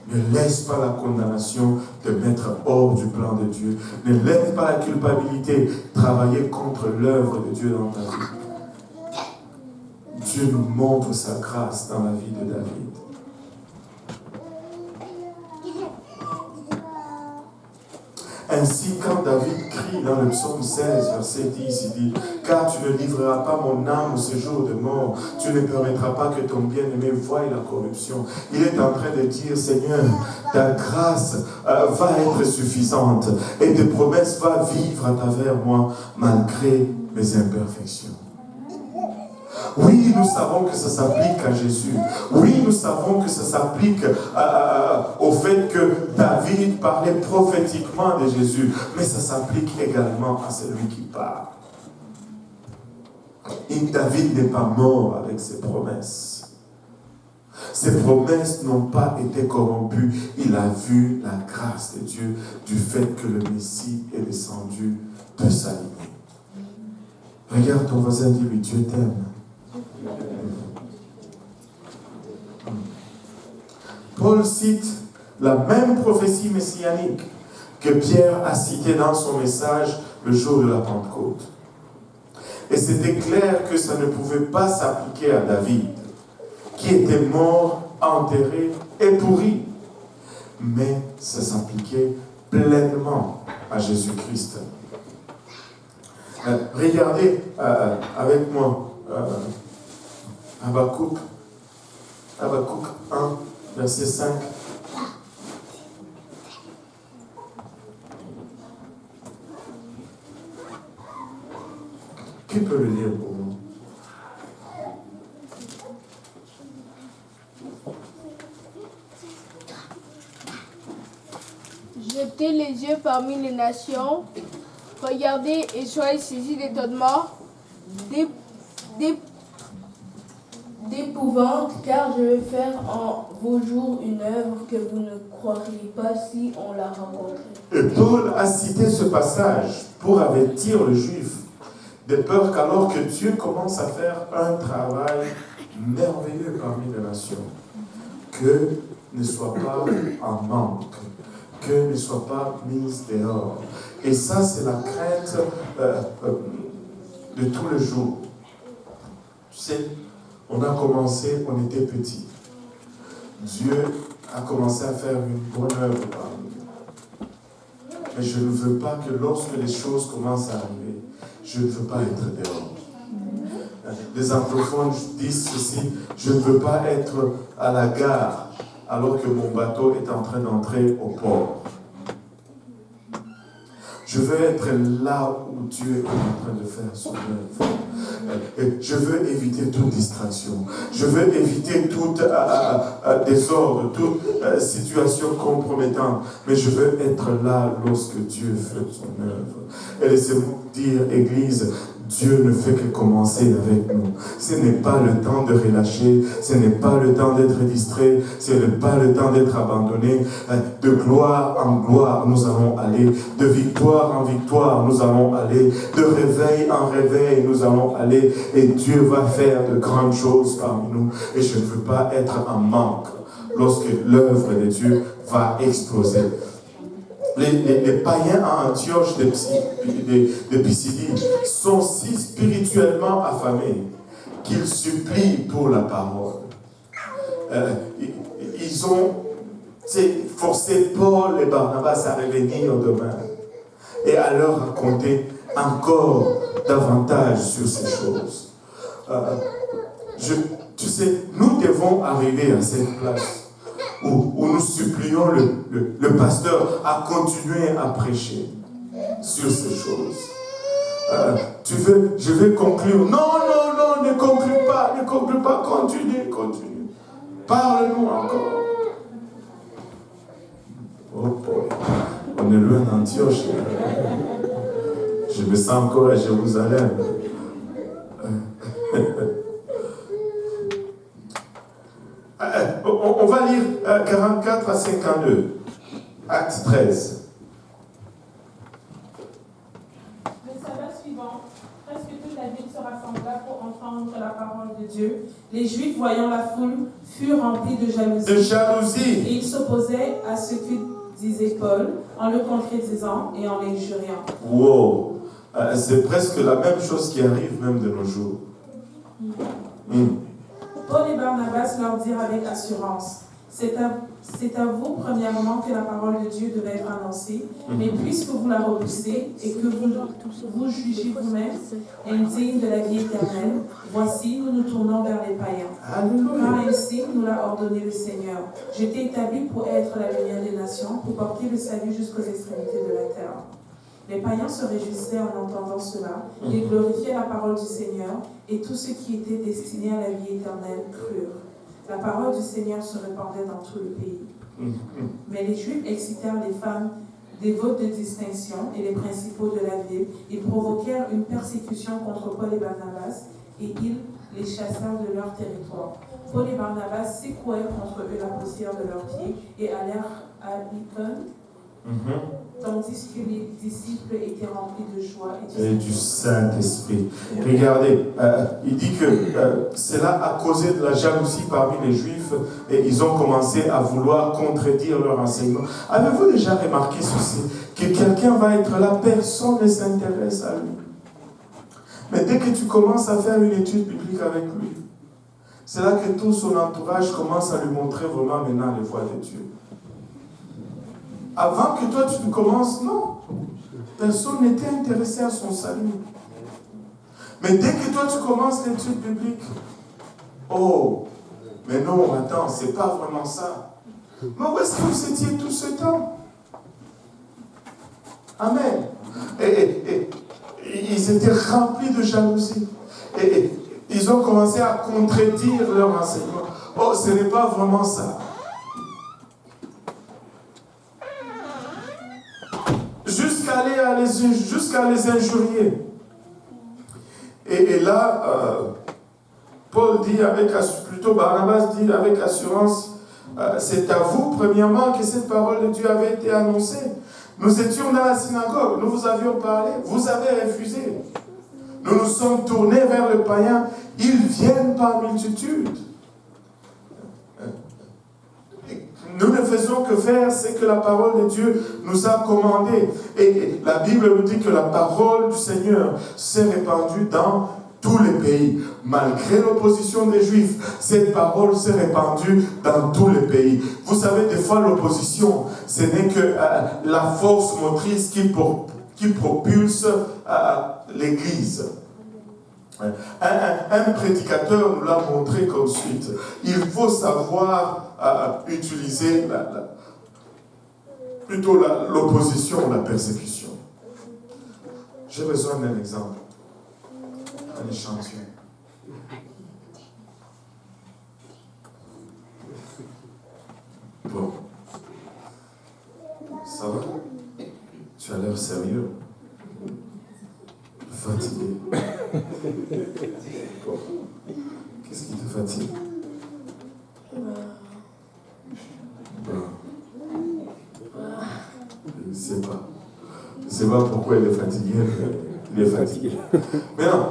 Ne laisse pas la condamnation te mettre hors du plan de Dieu. Ne laisse pas la culpabilité travailler contre l'œuvre de Dieu dans ta vie. Dieu nous montre sa grâce dans la vie de David. Ainsi, quand David crie dans le psaume 16, verset 10, il dit « Car tu ne livreras pas mon âme au séjour de mort, tu ne permettras pas que ton bien-aimé voie la corruption. » Il est en train de dire « Seigneur, ta grâce va être suffisante et tes promesses vont vivre à travers moi malgré mes imperfections. » Oui, nous savons que ça s'applique à Jésus. Oui, nous savons que ça s'applique au fait que David parlait prophétiquement de Jésus, mais ça s'applique également à celui qui parle. Et David n'est pas mort avec ses promesses. Ses promesses n'ont pas été corrompues. Il a vu la grâce de Dieu du fait que le Messie est descendu de sa lignée. Regarde ton voisin, dis-lui, Dieu t'aime. Paul cite la même prophétie messianique que Pierre a citée dans son message le jour de la Pentecôte. Et c'était clair que ça ne pouvait pas s'appliquer à David, qui était mort, enterré et pourri. Mais ça s'appliquait pleinement à Jésus-Christ. Regardez avec moi Habakkuk 1, verset 5. Qui peut le lire pour nous? Jetez les yeux parmi les nations, regardez et soyez saisis d'étonnement, d'épouvante, car je vais faire en vos jours une œuvre que vous ne croiriez pas si on la rencontrait. Et Paul a cité ce passage pour avertir le juif de peur qu'alors que Dieu commence à faire un travail merveilleux parmi les nations, que ne soit pas en manque, que ne soit pas mise dehors. Et ça, c'est la crainte de tous les jours. Tu sais, on a commencé, on était petits. Dieu a commencé à faire une bonne œuvre parmi nous. Mais je ne veux pas que lorsque les choses commencent à arriver, je ne veux pas être dehors. Les anglophones disent ceci, je ne veux pas être à la gare alors que mon bateau est en train d'entrer au port. Je veux être là où Dieu est en train de faire son œuvre. Je veux éviter toute distraction. Je veux éviter tout désordre, toute situation compromettante. Mais je veux être là lorsque Dieu fait son œuvre. Et laissez-moi dire, Église, Dieu ne fait que commencer avec nous. Ce n'est pas le temps de relâcher, ce n'est pas le temps d'être distrait, ce n'est pas le temps d'être abandonné. De gloire en gloire, nous allons aller. De victoire en victoire, nous allons aller. De réveil en réveil, nous allons aller. Et Dieu va faire de grandes choses parmi nous. Et je ne veux pas être en manque lorsque l'œuvre de Dieu va exploser. Les païens à Antioche de Pisidie sont si spirituellement affamés qu'ils supplient pour la parole. Ils ont forcé Paul et Barnabas à revenir demain et à leur raconter encore davantage sur ces choses. Tu sais, nous devons arriver à cette place où nous supplions le pasteur à continuer à prêcher sur ces choses. Je vais conclure. Non, ne conclue pas, continue. Parle-nous encore. Oh boy, on est loin d'Antioche. Je me sens encore à Jérusalem. On va lire 44 à 52, Acte 13. Le sabbat suivant, presque toute la ville se rassembla pour entendre la parole de Dieu. Les Juifs, voyant la foule, furent remplis de jalousie. Et ils s'opposaient à ce que disait Paul, en le contredisant et en l'injuriant. Wow, c'est presque la même chose qui arrive même de nos jours. Paul et Barnabas leur dirent avec assurance, c'est à vous premièrement que la parole de Dieu devait être annoncée, mais puisque vous la repoussez et que vous jugez vous-même indigne de la vie éternelle, voici, nous nous tournons vers les païens. Car ainsi nous l'a ordonné le Seigneur. J'étais établi pour être la lumière des nations, pour porter le salut jusqu'aux extrémités de la terre. Les païens se réjouissaient en entendant cela, ils glorifiaient la parole du Seigneur, et tous ceux qui étaient destinés à la vie éternelle crurent. La parole du Seigneur se répandait dans tout le pays. Mais les Juifs excitèrent les femmes dévotes de distinction et les principaux de la ville. Ils provoquèrent une persécution contre Paul et Barnabas, et ils les chassèrent de leur territoire. Paul et Barnabas secouèrent contre eux la poussière de leurs pieds et allèrent à Icône, tandis que les disciples étaient remplis de joie et du Saint-Esprit. Regardez, il dit que cela a causé de la jalousie parmi les Juifs et ils ont commencé à vouloir contredire leur enseignement. Avez-vous déjà remarqué ceci? Que quelqu'un va être là, personne ne s'intéresse à lui. Mais dès que tu commences à faire une étude biblique avec lui, c'est là que tout son entourage commence à lui montrer vraiment maintenant les voies de Dieu. Avant que toi tu commences, non. Personne n'était intéressé à son salut. Mais dès que toi tu commences l'étude biblique, oh, mais non, attends, c'est pas vraiment ça. Mais où est-ce que vous étiez tout ce temps? Amen. Et ils étaient remplis de jalousie. Et ils ont commencé à contredire leur enseignement. Oh, ce n'est pas vraiment ça. Jusqu'à les injurier. Et là, Paul dit plutôt Barnabas dit avec assurance, c'est à vous, premièrement, que cette parole de Dieu avait été annoncée. Nous étions dans la synagogue, nous vous avions parlé, vous avez refusé. Nous nous sommes tournés vers le païen, ils viennent par multitude. Nous ne faisons que faire ce que la parole de Dieu nous a commandé. Et la Bible nous dit que la parole du Seigneur s'est répandue dans tous les pays. Malgré l'opposition des Juifs, cette parole s'est répandue dans tous les pays. Vous savez, des fois, l'opposition, ce n'est que la force motrice qui propulse l'Église. Un prédicateur nous l'a montré comme suite. Il faut savoir utiliser plutôt l'opposition, la persécution. J'ai besoin d'un exemple, un échantillon. Bon, ça va? Tu as l'air sérieux, fatigué. Bon. Qu'est-ce qui te fatigue? Je ne sais pas. Je ne sais pas pourquoi il est fatigué. Il est fatigué. Mais non,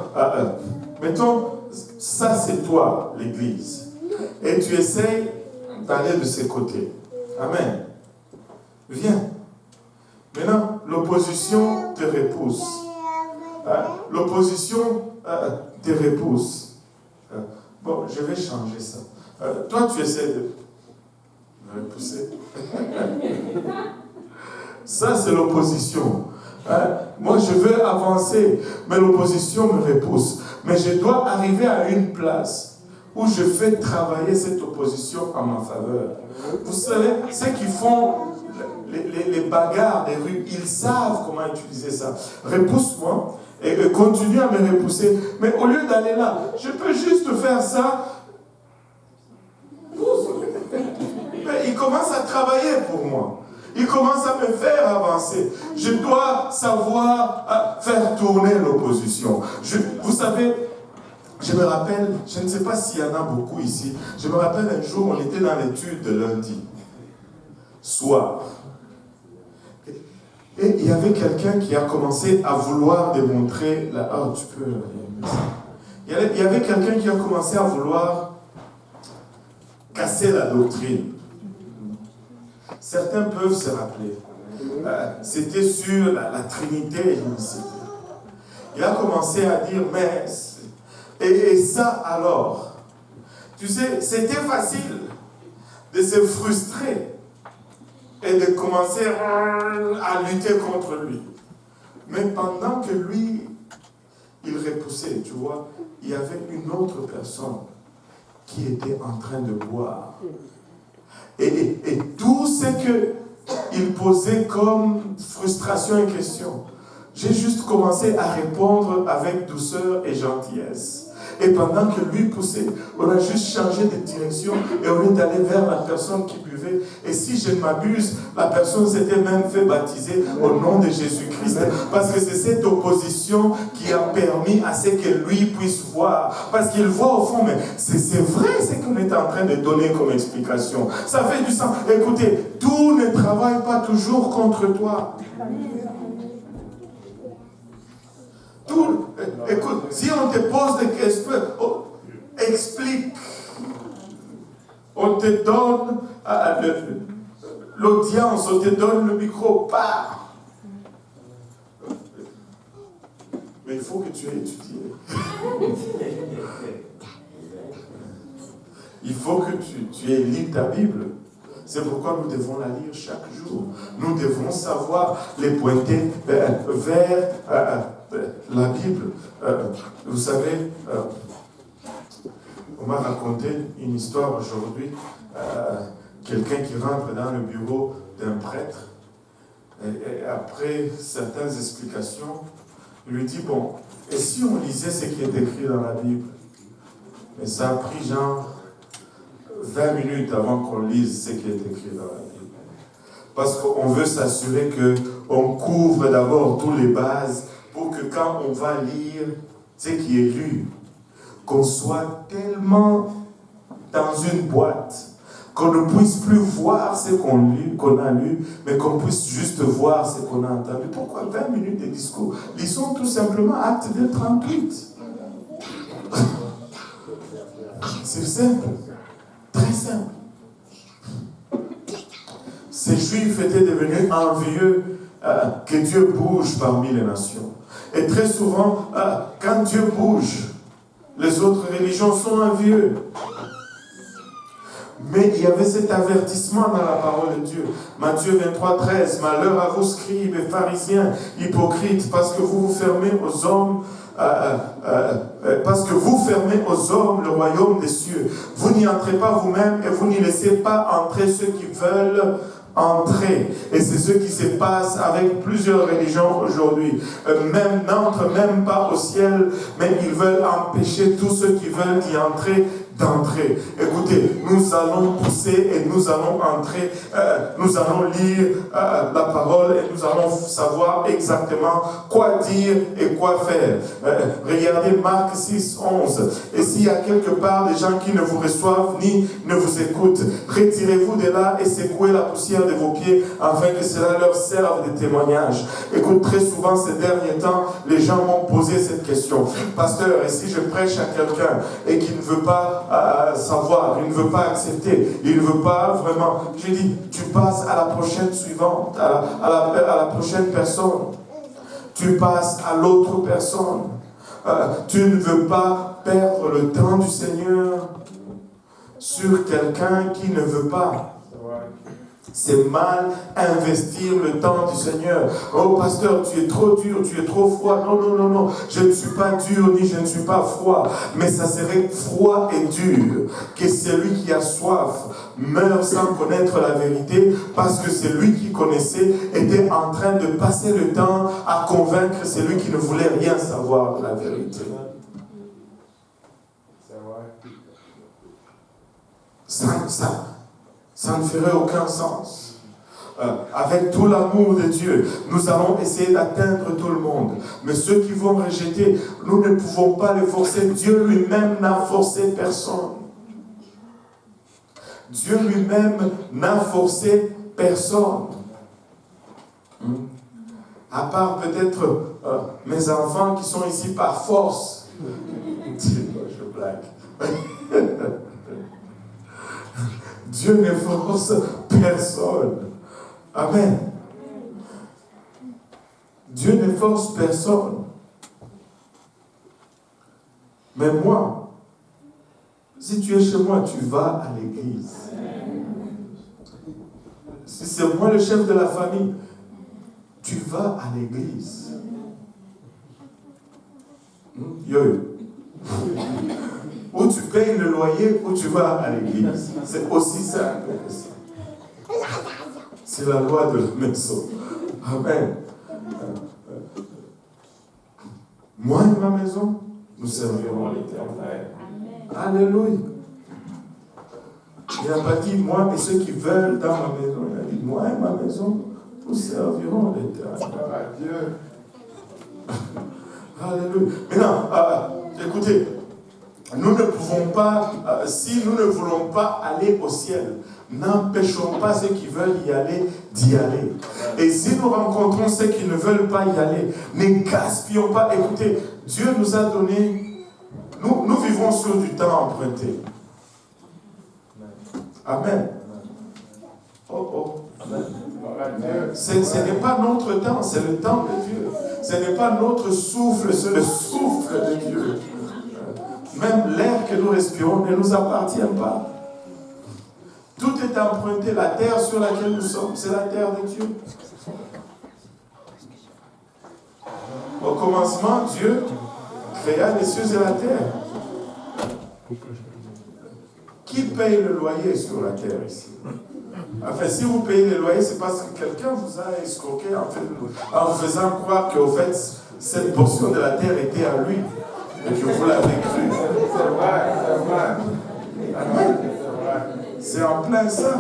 mettons, ça c'est toi, l'Église. Et tu essayes d'aller de ce côté. Amen. Viens. Maintenant, l'opposition te repousse. L'opposition te repousse. Bon, je vais changer ça. Toi, tu essaies de repousser. Ça, c'est l'opposition. Moi, je veux avancer, mais l'opposition me repousse. Mais je dois arriver à une place où je fais travailler cette opposition en ma faveur. Vous savez, ceux qui font les bagarres des rues, ils savent comment utiliser ça. Repousse-moi et continue à me repousser. Mais au lieu d'aller là, je peux juste faire ça. Mais il commence à travailler pour moi. Il commence à me faire avancer. Je dois savoir faire tourner l'opposition. Vous savez, je me rappelle, je ne sais pas s'il y en a beaucoup ici, je me rappelle un jour, on était dans l'étude de lundi soir. Et il y avait quelqu'un qui a commencé à vouloir démontrer... tu peux... Il y avait quelqu'un qui a commencé à vouloir casser la doctrine. Certains peuvent se rappeler. C'était sur la Trinité et l'unicité. Il a commencé à dire, mais... Et ça alors? Tu sais, c'était facile de se frustrer et de commencer à lutter contre lui. Mais pendant que lui, il repoussait, tu vois, il y avait une autre personne qui était en train de boire. Et tout ce qu'il posait comme frustration et question, J'ai juste commencé à répondre avec douceur et gentillesse. Et pendant que lui poussait, on a juste changé de direction et on est allé vers la personne qui buvait. Et si je ne m'abuse, la personne s'était même fait baptiser au nom de Jésus-Christ. Parce que c'est cette opposition qui a permis à ce que lui puisse voir. Parce qu'il voit au fond, mais c'est vrai ce qu'on est en train de donner comme explication. Ça fait du sens. Écoutez, tout ne travaille pas toujours contre toi. Tout, écoute, si on te pose des questions, explique. On te donne l'audience, on te donne le micro, pars. Mais il faut que tu aies étudié. Il faut que tu aies lu ta Bible. C'est pourquoi nous devons la lire chaque jour. Nous devons savoir les pointer vers la Bible. Vous savez, on m'a raconté une histoire aujourd'hui. Quelqu'un qui rentre dans le bureau d'un prêtre et après certaines explications, il lui dit, bon, et si on lisait ce qui est écrit dans la Bible? Mais ça a pris genre 20 minutes avant qu'on lise ce qui est écrit dans la Bible. Parce qu'on veut s'assurer qu'on couvre d'abord toutes les bases pour que quand on va lire ce qui est lu, qu'on soit tellement dans une boîte qu'on ne puisse plus voir ce qu'on a lu, mais qu'on puisse juste voir ce qu'on a entendu. Pourquoi 20 minutes de discours? Lisons tout simplement Actes 2:38. C'est simple. Très simple. Ces Juifs étaient devenus envieux que Dieu bouge parmi les nations. Et très souvent, quand Dieu bouge, les autres religions sont envieux. Mais il y avait cet avertissement dans la parole de Dieu. Matthieu 23:13. Malheur à vous, scribes et pharisiens, hypocrites, parce que vous fermez aux hommes le royaume des cieux. Vous n'y entrez pas vous-même et vous n'y laissez pas entrer ceux qui veulent entrer. Et c'est ce qui se passe avec plusieurs religions aujourd'hui. N'entrent même pas au ciel, mais ils veulent empêcher tous ceux qui veulent y entrer d'entrer. Écoutez, nous allons pousser et nous allons entrer, nous allons lire la parole et nous allons savoir exactement quoi dire et quoi faire. Regardez Marc 6:11. Et s'il y a quelque part des gens qui ne vous reçoivent ni ne vous écoutent, retirez-vous de là et secouez la poussière de vos pieds afin que cela leur serve de témoignage. Écoute, très souvent ces derniers temps, les gens m'ont posé cette question. Pasteur, et si je prêche à quelqu'un et qui ne veut pas savoir, il ne veut pas accepter, il ne veut pas vraiment. Je dis, tu passes à la prochaine suivante, à la prochaine personne. Tu passes à l'autre personne. Tu ne veux pas perdre le temps du Seigneur sur quelqu'un qui ne veut pas. C'est mal investir le temps du Seigneur. Oh pasteur, tu es trop dur, tu es trop froid. Non. Je ne suis pas dur ni je ne suis pas froid. Mais ça serait froid et dur que celui qui a soif meure sans connaître la vérité, parce que celui qui connaissait était en train de passer le temps à convaincre celui qui ne voulait rien savoir de la vérité. Ça ne ferait aucun sens. Avec tout l'amour de Dieu, nous allons essayer d'atteindre tout le monde. Mais ceux qui vont rejeter, nous ne pouvons pas les forcer. Dieu lui-même n'a forcé personne. Dieu lui-même n'a forcé personne. À part peut-être mes enfants qui sont ici par force. Je blague. Dieu ne force personne. Amen. Dieu ne force personne. Mais moi, si tu es chez moi, tu vas à l'église. Si c'est moi le chef de la famille, tu vas à l'église. Yo. Ou tu payes le loyer, ou tu vas à l'église. C'est aussi simple que ça. C'est la loi de la maison. Amen. Moi et ma maison, nous servirons l'Éternel. Alléluia. Il n'a pas dit moi et ceux qui veulent dans ma maison. Il a dit moi et ma maison, nous servirons l'Éternel. Adieu. Alléluia. Maintenant, écoutez, nous ne pouvons pas, si nous ne voulons pas aller au ciel, n'empêchons pas ceux qui veulent y aller d'y aller. Et si nous rencontrons ceux qui ne veulent pas y aller, ne gaspillons pas. Écoutez, Dieu nous a donné, nous vivons sur du temps emprunté. Amen. Oh. Amen. Ce n'est pas notre temps, c'est le temps de Dieu. Ce n'est pas notre souffle, c'est le souffle de Dieu. Même l'air que nous respirons ne nous appartient pas. Tout est emprunté. La terre sur laquelle nous sommes, c'est la terre de Dieu. Au commencement, Dieu créa les cieux et la terre. Qui paye le loyer sur la terre ici? Enfin, si vous payez le loyer, c'est parce que quelqu'un vous a escroqué en vous faisant croire qu'au fait, cette portion de la terre était à lui et que vous l'avez cru. C'est vrai. Amen. C'est en plein ça.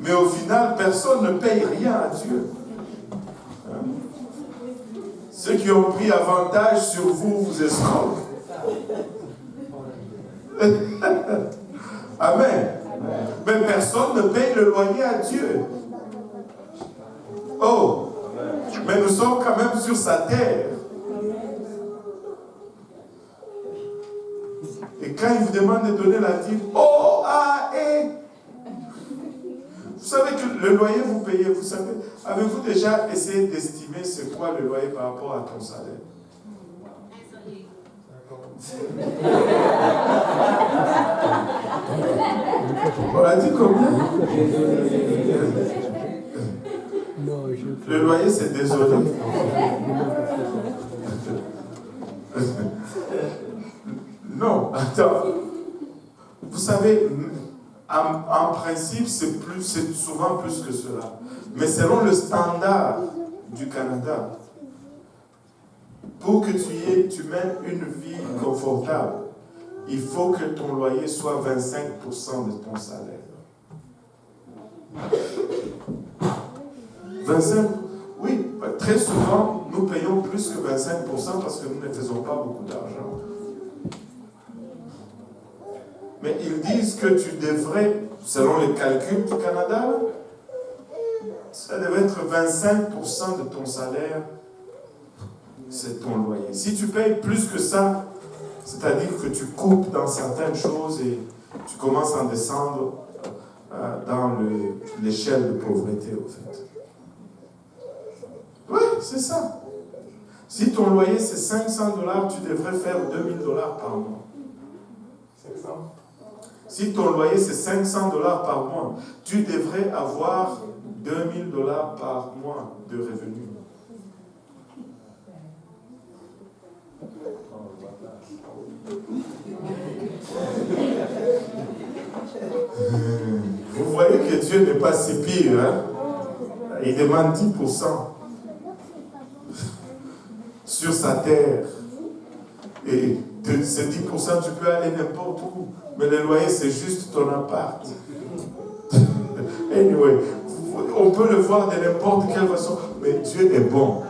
Mais au final, personne ne paye rien à Dieu. Ceux qui ont pris avantage sur vous, vous escroquent. Amen. Mais personne ne paye le loyer à Dieu. Oh. Mais nous sommes quand même sur sa terre. Et quand il vous demande de donner la dîme, vous savez que le loyer vous payez, vous savez, avez-vous déjà essayé d'estimer c'est quoi le loyer par rapport à ton salaire? On a dit combien? Le loyer, c'est désolé. Non, attends. Vous savez, en principe, c'est souvent plus que cela. Mais selon le standard du Canada, pour que tu mènes une vie confortable, il faut que ton loyer soit 25% de ton salaire. 25%. Oui, très souvent, nous payons plus que 25% parce que nous ne faisons pas beaucoup d'argent. Mais ils disent que tu devrais, selon les calculs du Canada, ça devrait être 25% de ton salaire, c'est ton loyer. Si tu payes plus que ça, c'est-à-dire que tu coupes dans certaines choses et tu commences à descendre dans l'échelle de pauvreté, au fait. Oui, c'est ça. Si ton loyer c'est $500, tu devrais faire $2000 par mois. 500. Si ton loyer c'est $500 par mois, tu devrais avoir $2000 par mois de revenus. Vous voyez que Dieu n'est pas si pire, hein? Il demande 10% sur sa terre. Et de ces 10%, tu peux aller n'importe où. Mais le loyer, c'est juste ton appart. Anyway, on peut le voir de n'importe quelle façon, mais Dieu est bon.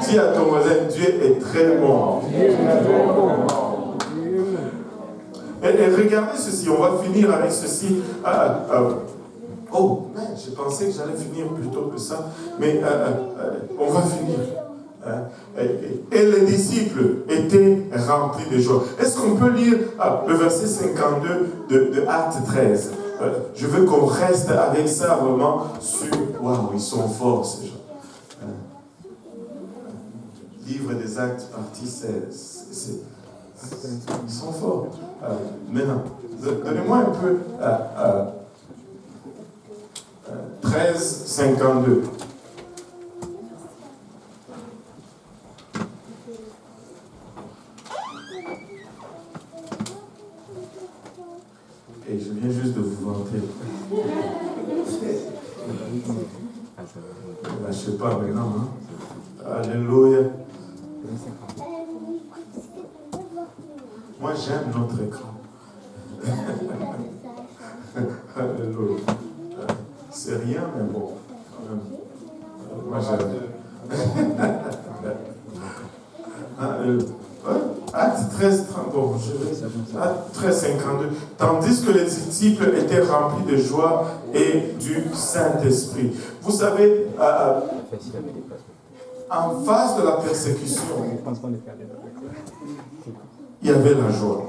Dis à ton voisin, Dieu est très bon. Et regardez ceci, on va finir avec ceci. Je pensais que j'allais finir plus tôt que ça, mais on va finir. Et les disciples étaient remplis de joie. Est-ce qu'on peut lire le verset 52 de Acte 13? Je veux qu'on reste avec ça vraiment sur... Waouh, ils sont forts ces gens. Livre des Actes, partie 16. Ils sont forts. Maintenant, donnez-moi un peu 13, 52. Et je viens juste de vous vanter. Ne lâchez pas maintenant. Hein? Alléluia. Moi, j'aime notre écran. Alléluia. C'est rien, mais bon. Moi, j'aime. Acte 13, 30, bon, Acte 13, 52. Tandis que les disciples étaient remplis de joie et du Saint-Esprit. Vous savez, en face de la persécution, il y avait la joie.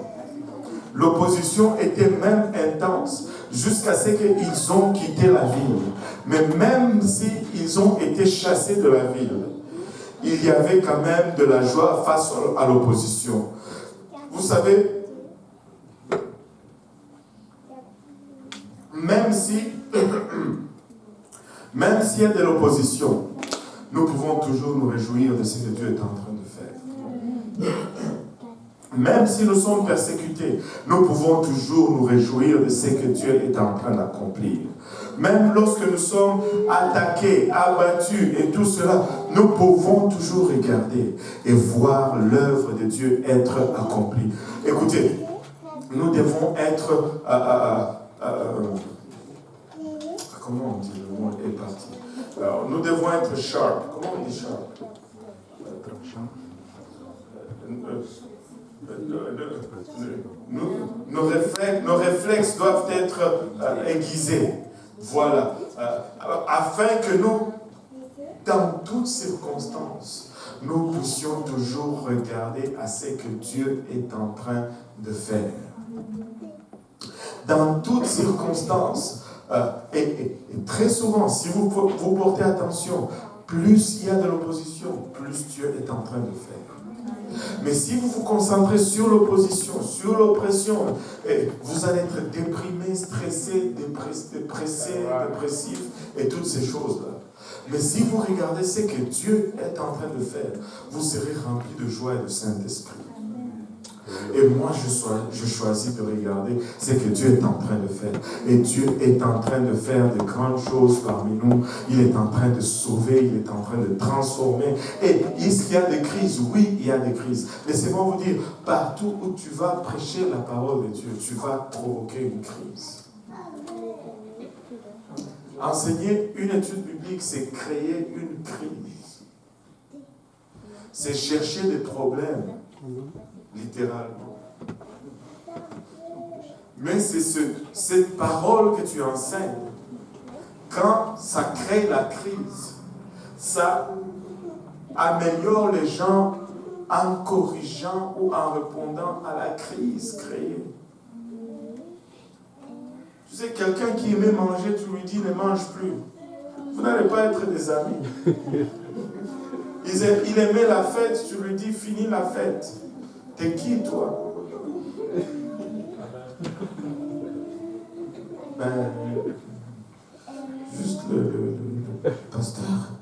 L'opposition était même intense jusqu'à ce qu'ils ont quitté la ville. Mais même s'ils ont été chassés de la ville, il y avait quand même de la joie face à l'opposition. Vous savez, même s'il y a de l'opposition, nous pouvons toujours nous réjouir de ce que Dieu est en train de faire. Même si nous sommes persécutés, nous pouvons toujours nous réjouir de ce que Dieu est en train d'accomplir. Même lorsque nous sommes attaqués, abattus et tout cela, nous pouvons toujours regarder et voir l'œuvre de Dieu être accomplie. Écoutez, nous devons être... comment on dit le mot est parti? Alors, nous devons être sharp. Comment on dit sharp? Nos réflexes doivent être aiguisés. Voilà. Afin que nous, dans toutes circonstances, nous puissions toujours regarder à ce que Dieu est en train de faire. Dans toutes circonstances, et très souvent, si vous portez attention, plus il y a de l'opposition, plus Dieu est en train de faire. Mais si vous vous concentrez sur l'opposition, sur l'oppression, vous allez être déprimé, stressé, dépressif et toutes ces choses-là. Mais si vous regardez ce que Dieu est en train de faire, vous serez rempli de joie et de Saint-Esprit. Et moi, je choisis de regarder ce que Dieu est en train de faire. Et Dieu est en train de faire de grandes choses parmi nous. Il est en train de sauver, il est en train de transformer. Et est-ce qu'il y a des crises? Oui, il y a des crises. Laissez-moi vous dire, partout où tu vas prêcher la parole de Dieu, tu vas provoquer une crise. Enseigner une étude biblique, c'est créer une crise. C'est chercher des problèmes. Littéralement. Mais c'est cette parole que tu enseignes, quand ça crée la crise, ça améliore les gens en corrigeant ou en répondant à la crise créée. Tu sais, quelqu'un qui aimait manger, tu lui dis ne mange plus. Vous n'allez pas être des amis. Il aimait la fête, tu lui dis finis la fête. T'es qui, toi? Juste le pasteur.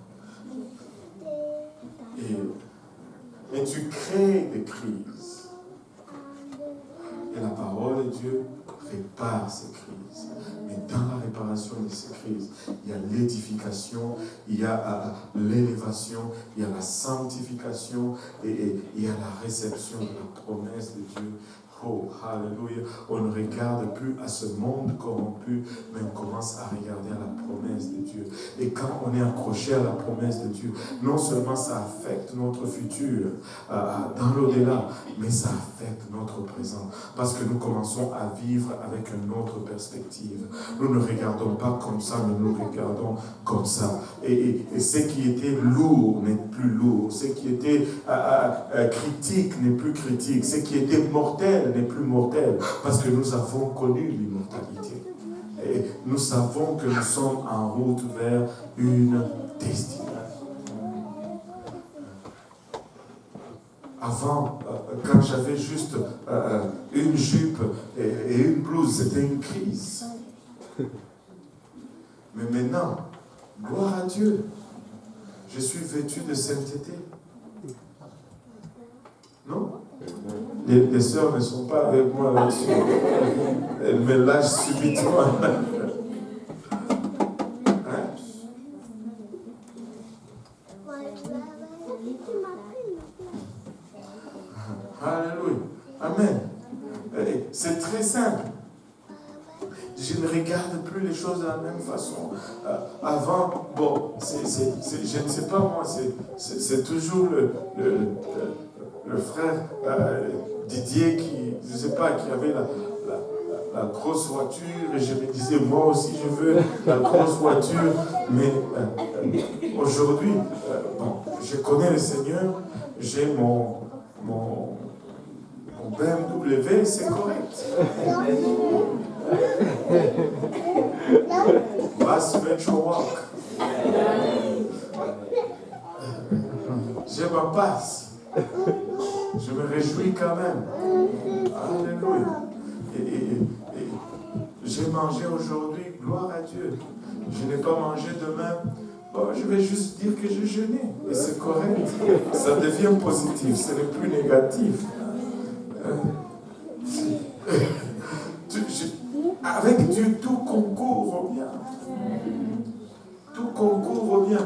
Et tu crées des crises. Et la parole de Dieu répare ces crises. Mais dans la réparation de ces crises, il y a l'édification, il y a l'élévation, il y a la sanctification et il y a la réception de la promesse de Dieu. Oh, alléluia. On ne regarde plus à ce monde corrompu, mais on commence à regarder à la promesse de Dieu. Et quand on est accroché à la promesse de Dieu, non seulement ça affecte notre futur dans l'au-delà, mais ça affecte notre présent. Parce que nous commençons à vivre avec une autre perspective. Nous ne regardons pas comme ça, mais nous regardons comme ça. Et ce qui était lourd n'est plus lourd. Ce qui était critique n'est plus critique. Ce qui était mortel n'est plus mortel, parce que nous avons connu l'immortalité. Et nous savons que nous sommes en route vers une destinée. Avant, quand j'avais juste une jupe et une blouse, c'était une crise. Mais maintenant, gloire à Dieu, je suis vêtu de sainteté. Non? Les sœurs ne sont pas avec moi là-dessus. Elles me lâchent subitement. Alléluia. Amen. C'est très simple. Je ne regarde plus les choses de la même façon. Avant, bon, je ne sais pas moi, c'est toujours le frère Didier qui, je ne sais pas, qui avait la grosse voiture, et je me disais, moi aussi je veux la grosse voiture, mais aujourd'hui, bon, je connais le Seigneur, j'ai mon BMW, c'est correct. Bass Metro Walk. J'ai ma passe. Je me réjouis quand même. Alléluia. Et j'ai mangé aujourd'hui, gloire à Dieu. Je n'ai pas mangé demain. Bon, je vais juste dire que j'ai jeûné. Et c'est correct. Ça devient positif, ce n'est plus négatif. Avec Dieu, tout concourt au bien. Tout concourt au bien.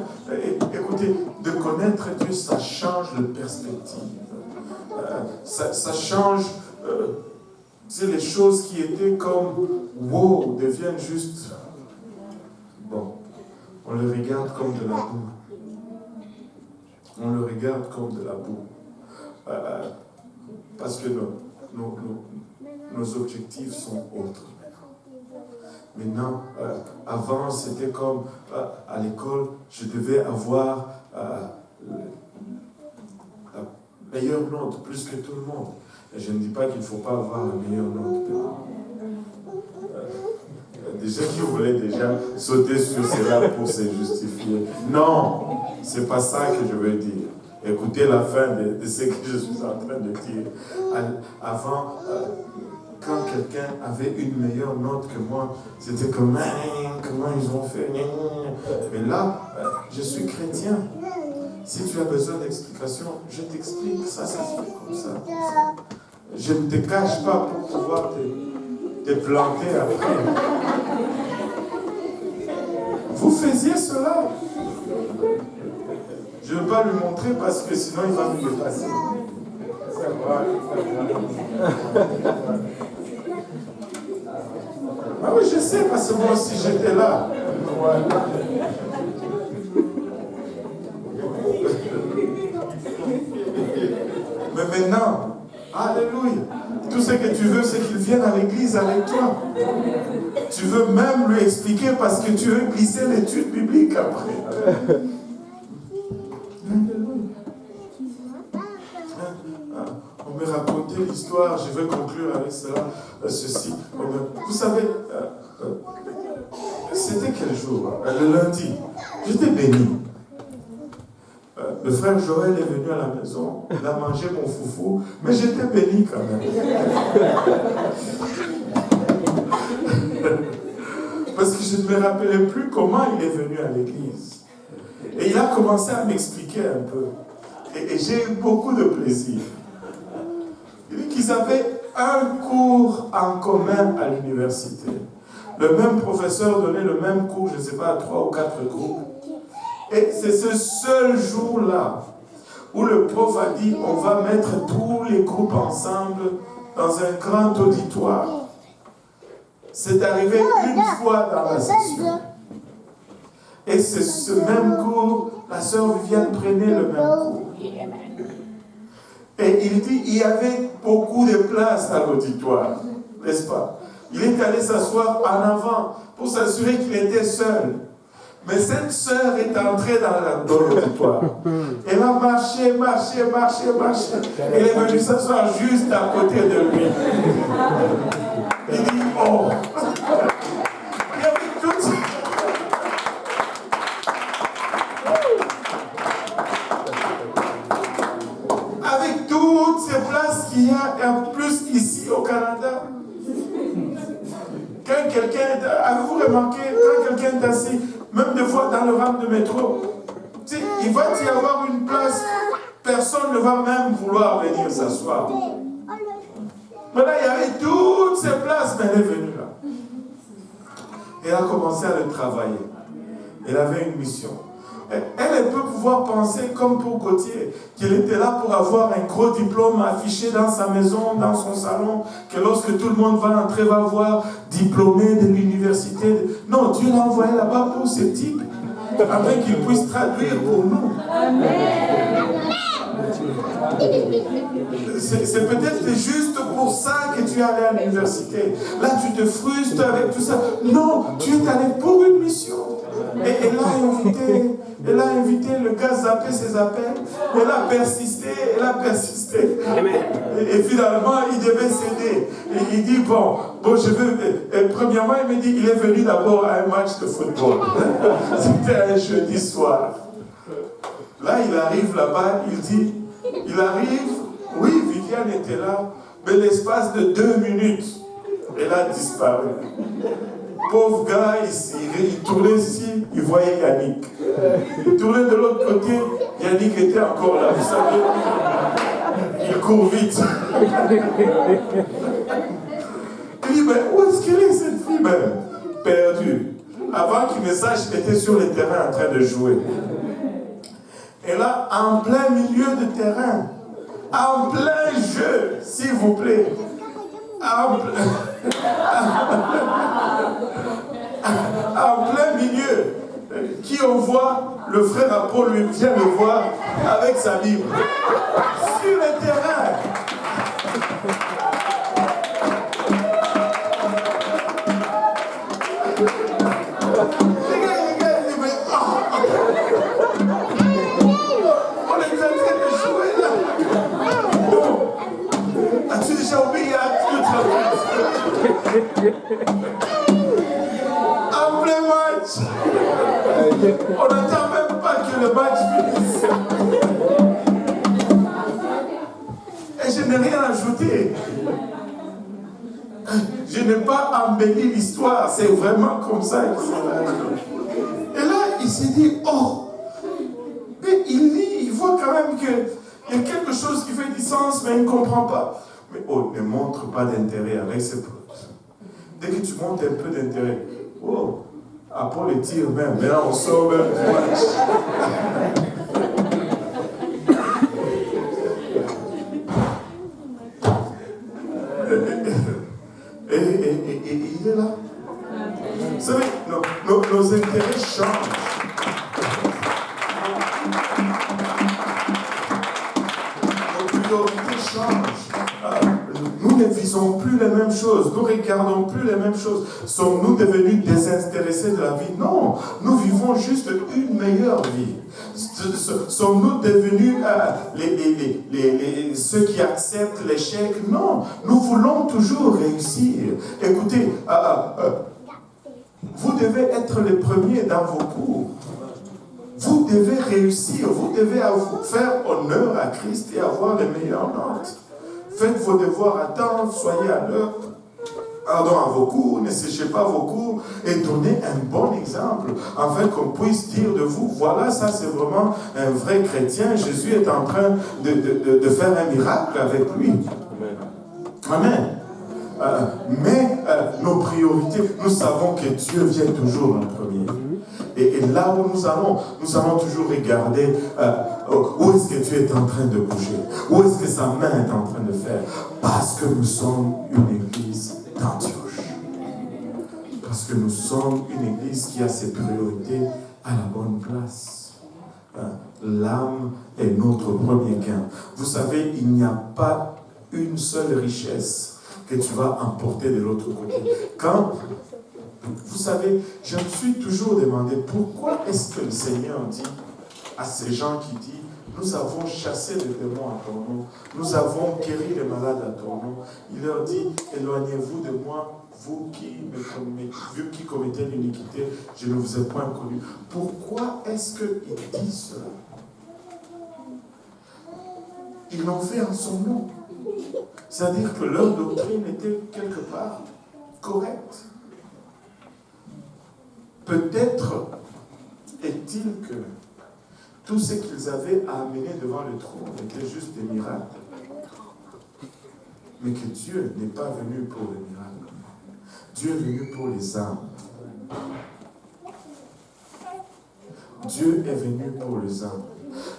Écoutez, de connaître Dieu, ça change de perspective. Ça change. C'est les choses qui étaient comme wow, deviennent juste. Bon, on le regarde comme de la boue. On le regarde comme de la boue. Parce que nos objectifs sont autres. Maintenant, avant, c'était comme à l'école, je devais avoir la meilleure note, plus que tout le monde. Et je ne dis pas qu'il ne faut pas avoir la meilleure note. Des gens qui voulaient déjà sauter sur cela pour se justifier. Non, c'est pas ça que je veux dire. Écoutez la fin de ce que je suis en train de dire. Avant, quand quelqu'un avait une meilleure note que moi, c'était comme comment ils ont fait. Mais là, je suis chrétien. Si tu as besoin d'explication, je t'explique. Ça se fait comme ça. Je ne te cache pas pour pouvoir te planter après. Vous faisiez cela. Je ne veux pas lui montrer parce que sinon il va me dépasser. Ah oui, je sais, parce que moi aussi j'étais là. Mais maintenant, alléluia, tout ce que tu veux, c'est qu'il vienne à l'église avec toi. Tu veux même lui expliquer parce que tu veux glisser l'étude biblique après. On me racontait l'histoire, je vais conclure avec cela, ceci. Vous savez, c'était quel jour? Le lundi. J'étais béni. Le frère Joël est venu à la maison, il a mangé mon foufou, mais j'étais béni quand même. Parce que je ne me rappelais plus comment il est venu à l'église. Et il a commencé à m'expliquer un peu. Et j'ai eu beaucoup de plaisir. Il dit qu'ils avaient un cours en commun à l'université. Le même professeur donnait le même cours, je ne sais pas, à 3 ou 4 groupes. Et c'est ce seul jour-là où le prof a dit on va mettre tous les groupes ensemble dans un grand auditoire. C'est arrivé une fois dans la session. Et c'est ce même cours, la sœur Viviane prenait le même cours. Et il dit il y avait beaucoup de place à l'auditoire, n'est-ce pas? Il est allé s'asseoir en avant pour s'assurer qu'il était seul. Mais cette sœur est entrée dans l'auditoire. Elle a marché. Elle est venue s'asseoir juste à côté de lui. Il dit, oh. Il y avait tout. Avec toutes ces places qu'il y a, en plus ici au Canada. Quand quelqu'un, avez-vous remarqué, quand quelqu'un est assis, même des fois dans le rame de métro, il va y avoir une place, personne ne va même vouloir venir s'asseoir. Mais là, il y avait toutes ces places, mais elle est venue là. Elle a commencé à le travailler. Elle avait une mission. Elle peut pouvoir penser comme pour Gauthier, qu'il était là pour avoir un gros diplôme affiché dans sa maison, dans son salon, que lorsque tout le monde va entrer, va voir diplômé de l'université. Non, Dieu l'a envoyé là-bas pour ce type, afin qu'il puisse traduire pour nous. C'est peut-être juste pour ça que tu es allé à l'université. Là, tu te frustres avec tout ça. Non, tu es allé pour une mission. Et elle a invité le gars à zapper ses appels. Elle a persisté. Et finalement, il devait céder. Et il dit, bon, je veux... Et premièrement, il me dit, il est venu d'abord à un match de football. C'était un jeudi soir. Là, il arrive là-bas, il arrive, oui, Viviane était là, mais l'espace de 2 minutes, elle a disparu. Pauvre gars, il tournait ici, il voyait Yannick. Il tournait de l'autre côté, Yannick était encore là, vous savez. Il court vite. Il dit, mais où est-ce qu'elle est cette fille même? Perdue. Avant qu'il ne sache, il était sur le terrain en train de jouer. Et là, en plein milieu de terrain, en plein jeu, s'il vous plaît, en plein milieu, qui on voit, le frère Apollo lui vient le voir avec sa Bible. Sur le terrain. As-tu déjà oublié en plein match. On n'attend même pas que le match finisse. Et je n'ai rien ajouté. Je n'ai pas embelli l'histoire. C'est vraiment comme ça. Et là, il s'est dit, oh, mais il lit, il voit quand même qu'il y a quelque chose qui fait du sens, mais il ne comprend pas. Mais oh, ne montre pas d'intérêt avec ses potes. Dès que tu montres un peu d'intérêt, oh, après le tir même, mais là on sort même du match. Et il est là. Vous savez, nos intérêts changent. Nos priorités changent. Nous ne visons plus les mêmes choses, nous ne regardons plus les mêmes choses. Sommes-nous devenus désintéressés de la vie? Non, nous vivons juste une meilleure vie. Sommes-nous devenus ceux qui acceptent l'échec? Non, nous voulons toujours réussir. Écoutez, vous devez être les premiers dans vos cours. Vous devez réussir, vous devez faire honneur à Christ et avoir les meilleures notes. Faites vos devoirs à temps, soyez à l'heure. Pardon à vos cours, ne séchez pas vos cours et donnez un bon exemple afin qu'on puisse dire de vous, voilà, ça c'est vraiment un vrai chrétien. Jésus est en train de faire un miracle avec lui. Amen. Mais nos priorités, nous savons que Dieu vient toujours en premier. Et là où nous allons toujours regarder où est-ce que Dieu est en train de bouger, où est-ce que sa main est en train de faire. Parce que nous sommes une église d'Antioche. Parce que nous sommes une église qui a ses priorités à la bonne place. L'âme est notre premier gain. Vous savez, il n'y a pas une seule richesse que tu vas emporter de l'autre côté. Quand, vous savez, je me suis toujours demandé pourquoi est-ce que le Seigneur dit à ces gens qui disent, nous avons chassé les démons à ton nom, nous avons guéri les malades à ton nom. Il leur dit, éloignez-vous de moi, vous qui commettez l'iniquité, je ne vous ai point connu. Pourquoi est-ce qu'il dit cela? Ils l'ont fait en son nom. C'est-à-dire que leur doctrine était quelque part correcte. Peut-être est-il que tout ce qu'ils avaient à amener devant le trône était juste des miracles. Mais que Dieu n'est pas venu pour les miracles. Dieu est venu pour les âmes. Dieu est venu pour les âmes.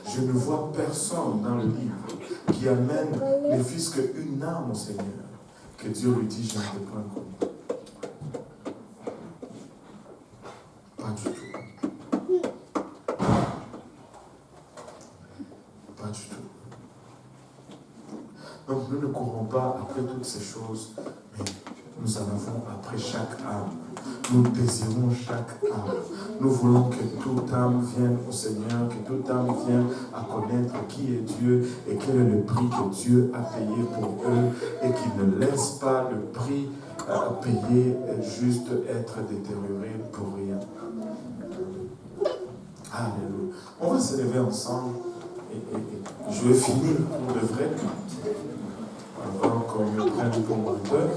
Je ne vois personne dans le livre qui amène ne fût-ce qu'une âme au Seigneur, que Dieu lui dit, je ne te prends comme. Pas du tout. Pas du tout. Donc nous ne courons pas après toutes ces choses, mais nous en avons après chaque âme. Nous désirons chaque âme. Nous voulons que toute âme vienne au Seigneur, que toute âme vienne à connaître qui est Dieu et quel est le prix que Dieu a payé pour eux et qu'ils ne laissent pas le prix payé juste être détérioré pour rien. Alléluia. On va se lever ensemble et je vais finir pour de vrai avant qu'on me prenne pour menteur.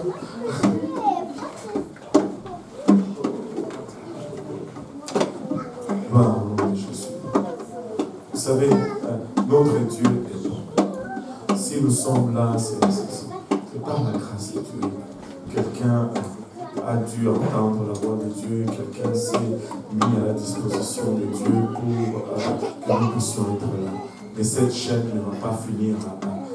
Vous savez, notre Dieu est bon. Si nous sommes là, c'est par la grâce de Dieu. Quelqu'un a dû entendre la voix de Dieu, quelqu'un s'est mis à la disposition de Dieu pour que nous puissions être là. Mais cette chaîne ne va pas finir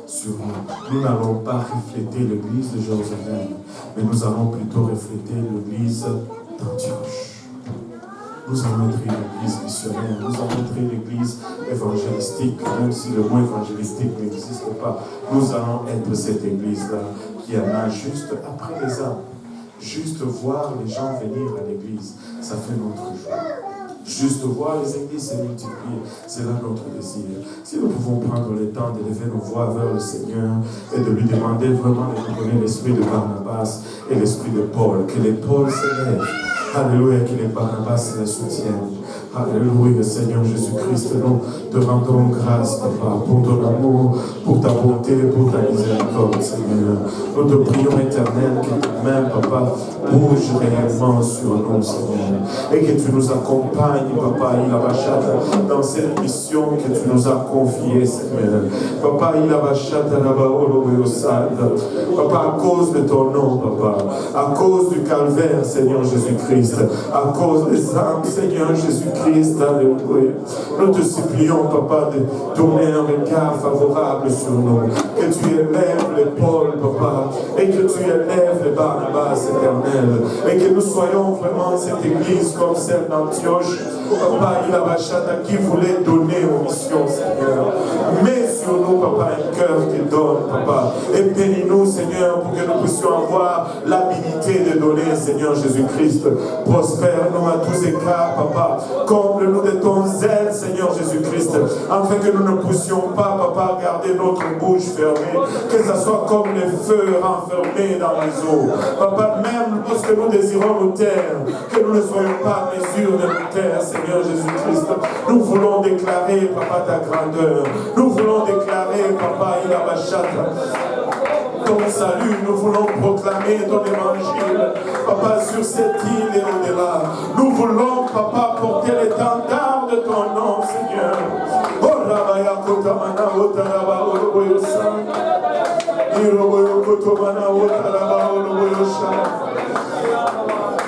sur nous. Nous n'allons pas refléter l'église de Jérusalem, mais nous allons plutôt refléter l'église d'Antioche. Nous allons être une église missionnaire, nous allons être une église évangélistique, même si le mot évangélistique n'existe pas. Nous allons être cette église-là qui en a juste après les âmes. Juste voir les gens venir à l'église, ça fait notre joie. Juste voir les églises se multiplier, c'est là notre désir. Si nous pouvons prendre le temps d'élever nos voix vers le Seigneur et de lui demander vraiment de nous donner l'esprit de Barnabas et l'esprit de Paul, que les Paul s'élèvent. Alléluia, que les Barnabas les soutiennent. Alléluia, Seigneur Jésus-Christ, nous te rendons grâce, Papa, pour ton amour, pour ta bonté, pour ta miséricorde, Seigneur. Nous te prions, Éternel, que ta main, Papa, bouge réellement sur nous, Seigneur. Et que tu nous accompagnes, Papa, dans cette mission que tu nous as confiée, Seigneur. Papa, Papa, à cause de ton nom, Papa, à cause du calvaire, Seigneur Jésus-Christ, à cause des âmes, Seigneur Jésus-Christ, alléluia. Nous te supplions, Papa, de tourner un regard favorable sur nous. Que tu élèves les Paul, Papa, et que tu élèves les Barnabas, éternel. Et que nous soyons vraiment cette église comme celle d'Antioche. Papa, il a Bachata qui voulait donner aux missions, Seigneur. Mets sur nous, Papa, un cœur qui donne, Papa. Et bénis-nous, Seigneur, pour que nous puissions avoir l'habilité de donner, Seigneur Jésus-Christ. Prospère-nous à tous égards, Papa. Comble-nous de ton zèle, Seigneur Jésus-Christ, afin que nous ne puissions pas, Papa, garder notre bouche fermée, que ce soit comme les feux renfermés dans les eaux. Papa, même lorsque nous désirons nous taire, que nous ne soyons pas en mesure de nous taire, Seigneur Jésus-Christ. Nous voulons déclarer, Papa, ta grandeur. Nous voulons déclarer, Papa, il a ton salut, nous voulons proclamer ton évangile, Papa, sur cette île et au-delà. Nous voulons, Papa, porter l'étendard de ton nom, Seigneur. Oh, Rabaya Kotamana, Otaraba, Oloboyosa. Iroboyo Kotomana, Otaraba, Oloboyosa.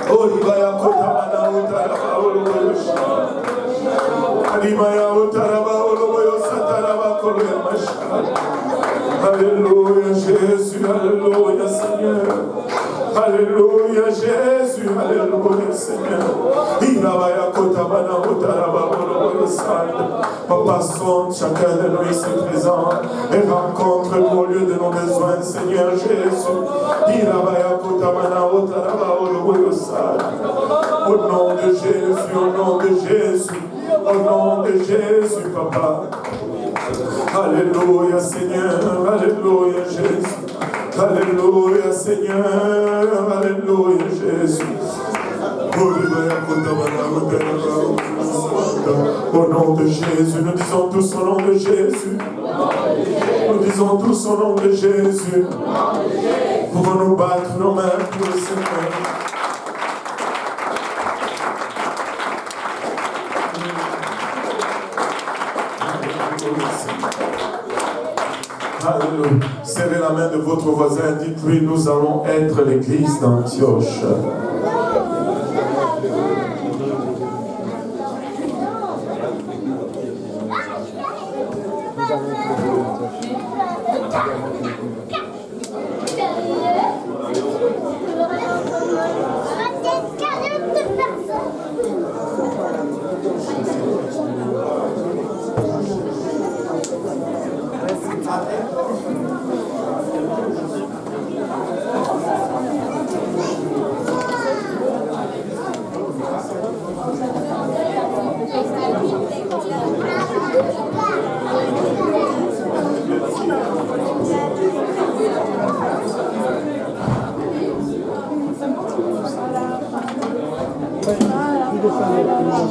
Oh, Ribaya Kotamana, Otaraba, Oloboyosa. Alimaya Otaraba, Oloboyosa, Taraba, Koloyamasha. Alléluia Jésus, alléluia Seigneur. Alléluia Jésus, alléluia Seigneur. Papa, sonde chacun de nous ici présent et rencontre au lieu de nos besoins, Seigneur Jésus. Au nom de Jésus, au nom de Jésus, au nom de Jésus, Papa. Alléluia Seigneur, alléluia Jésus, alléluia Seigneur, alléluia Jésus. Au nom de Jésus, nous disons tous au nom de Jésus. Nous disons tous au nom de Jésus. Pouvons-nous battre nos mains pour le Seigneur. Alléluia. Serrez la main de votre voisin, dites-lui, nous allons être l'église d'Antioche.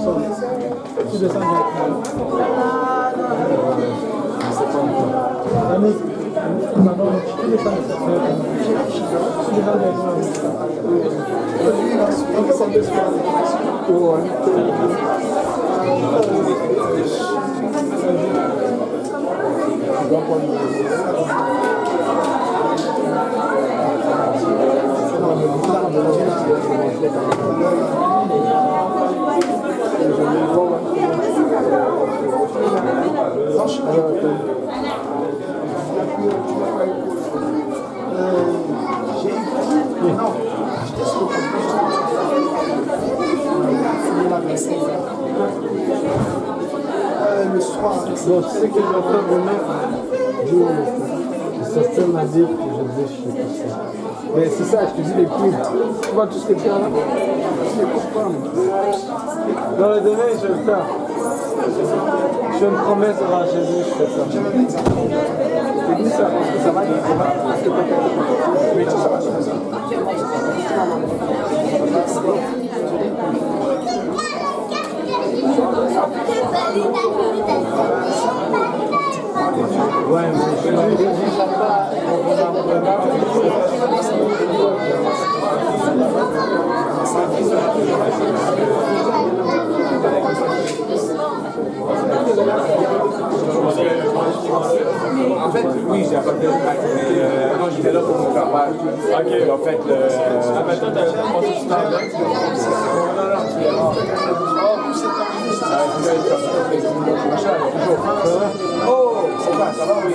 Tu descends directement. Annick, pardon, tu descends directement. Tu descends Le soir. Donc, ce que je vais faire demain, le sortir m'a dit que je devais chier tout ça. Mais c'est ça, je te dis les coups. Tu vois tout ce que tu as là? Tu les coupes pas, mais. Dans le demain, je vais le faire. Je fais une promesse devant Jésus, je fais ça. Je te dis ça parce que ça va être parce que mais ça va faire ça. Ouais, mais je suis pas. En fait, oui, j'ai apporté le pack, mais non, j'étais là pour mon travail. Ok. En fait, ah, ben toi, t'as pensé que tu t'en vas? Non, non, tu es rare. Oh, c'est quoi, ça va, oui.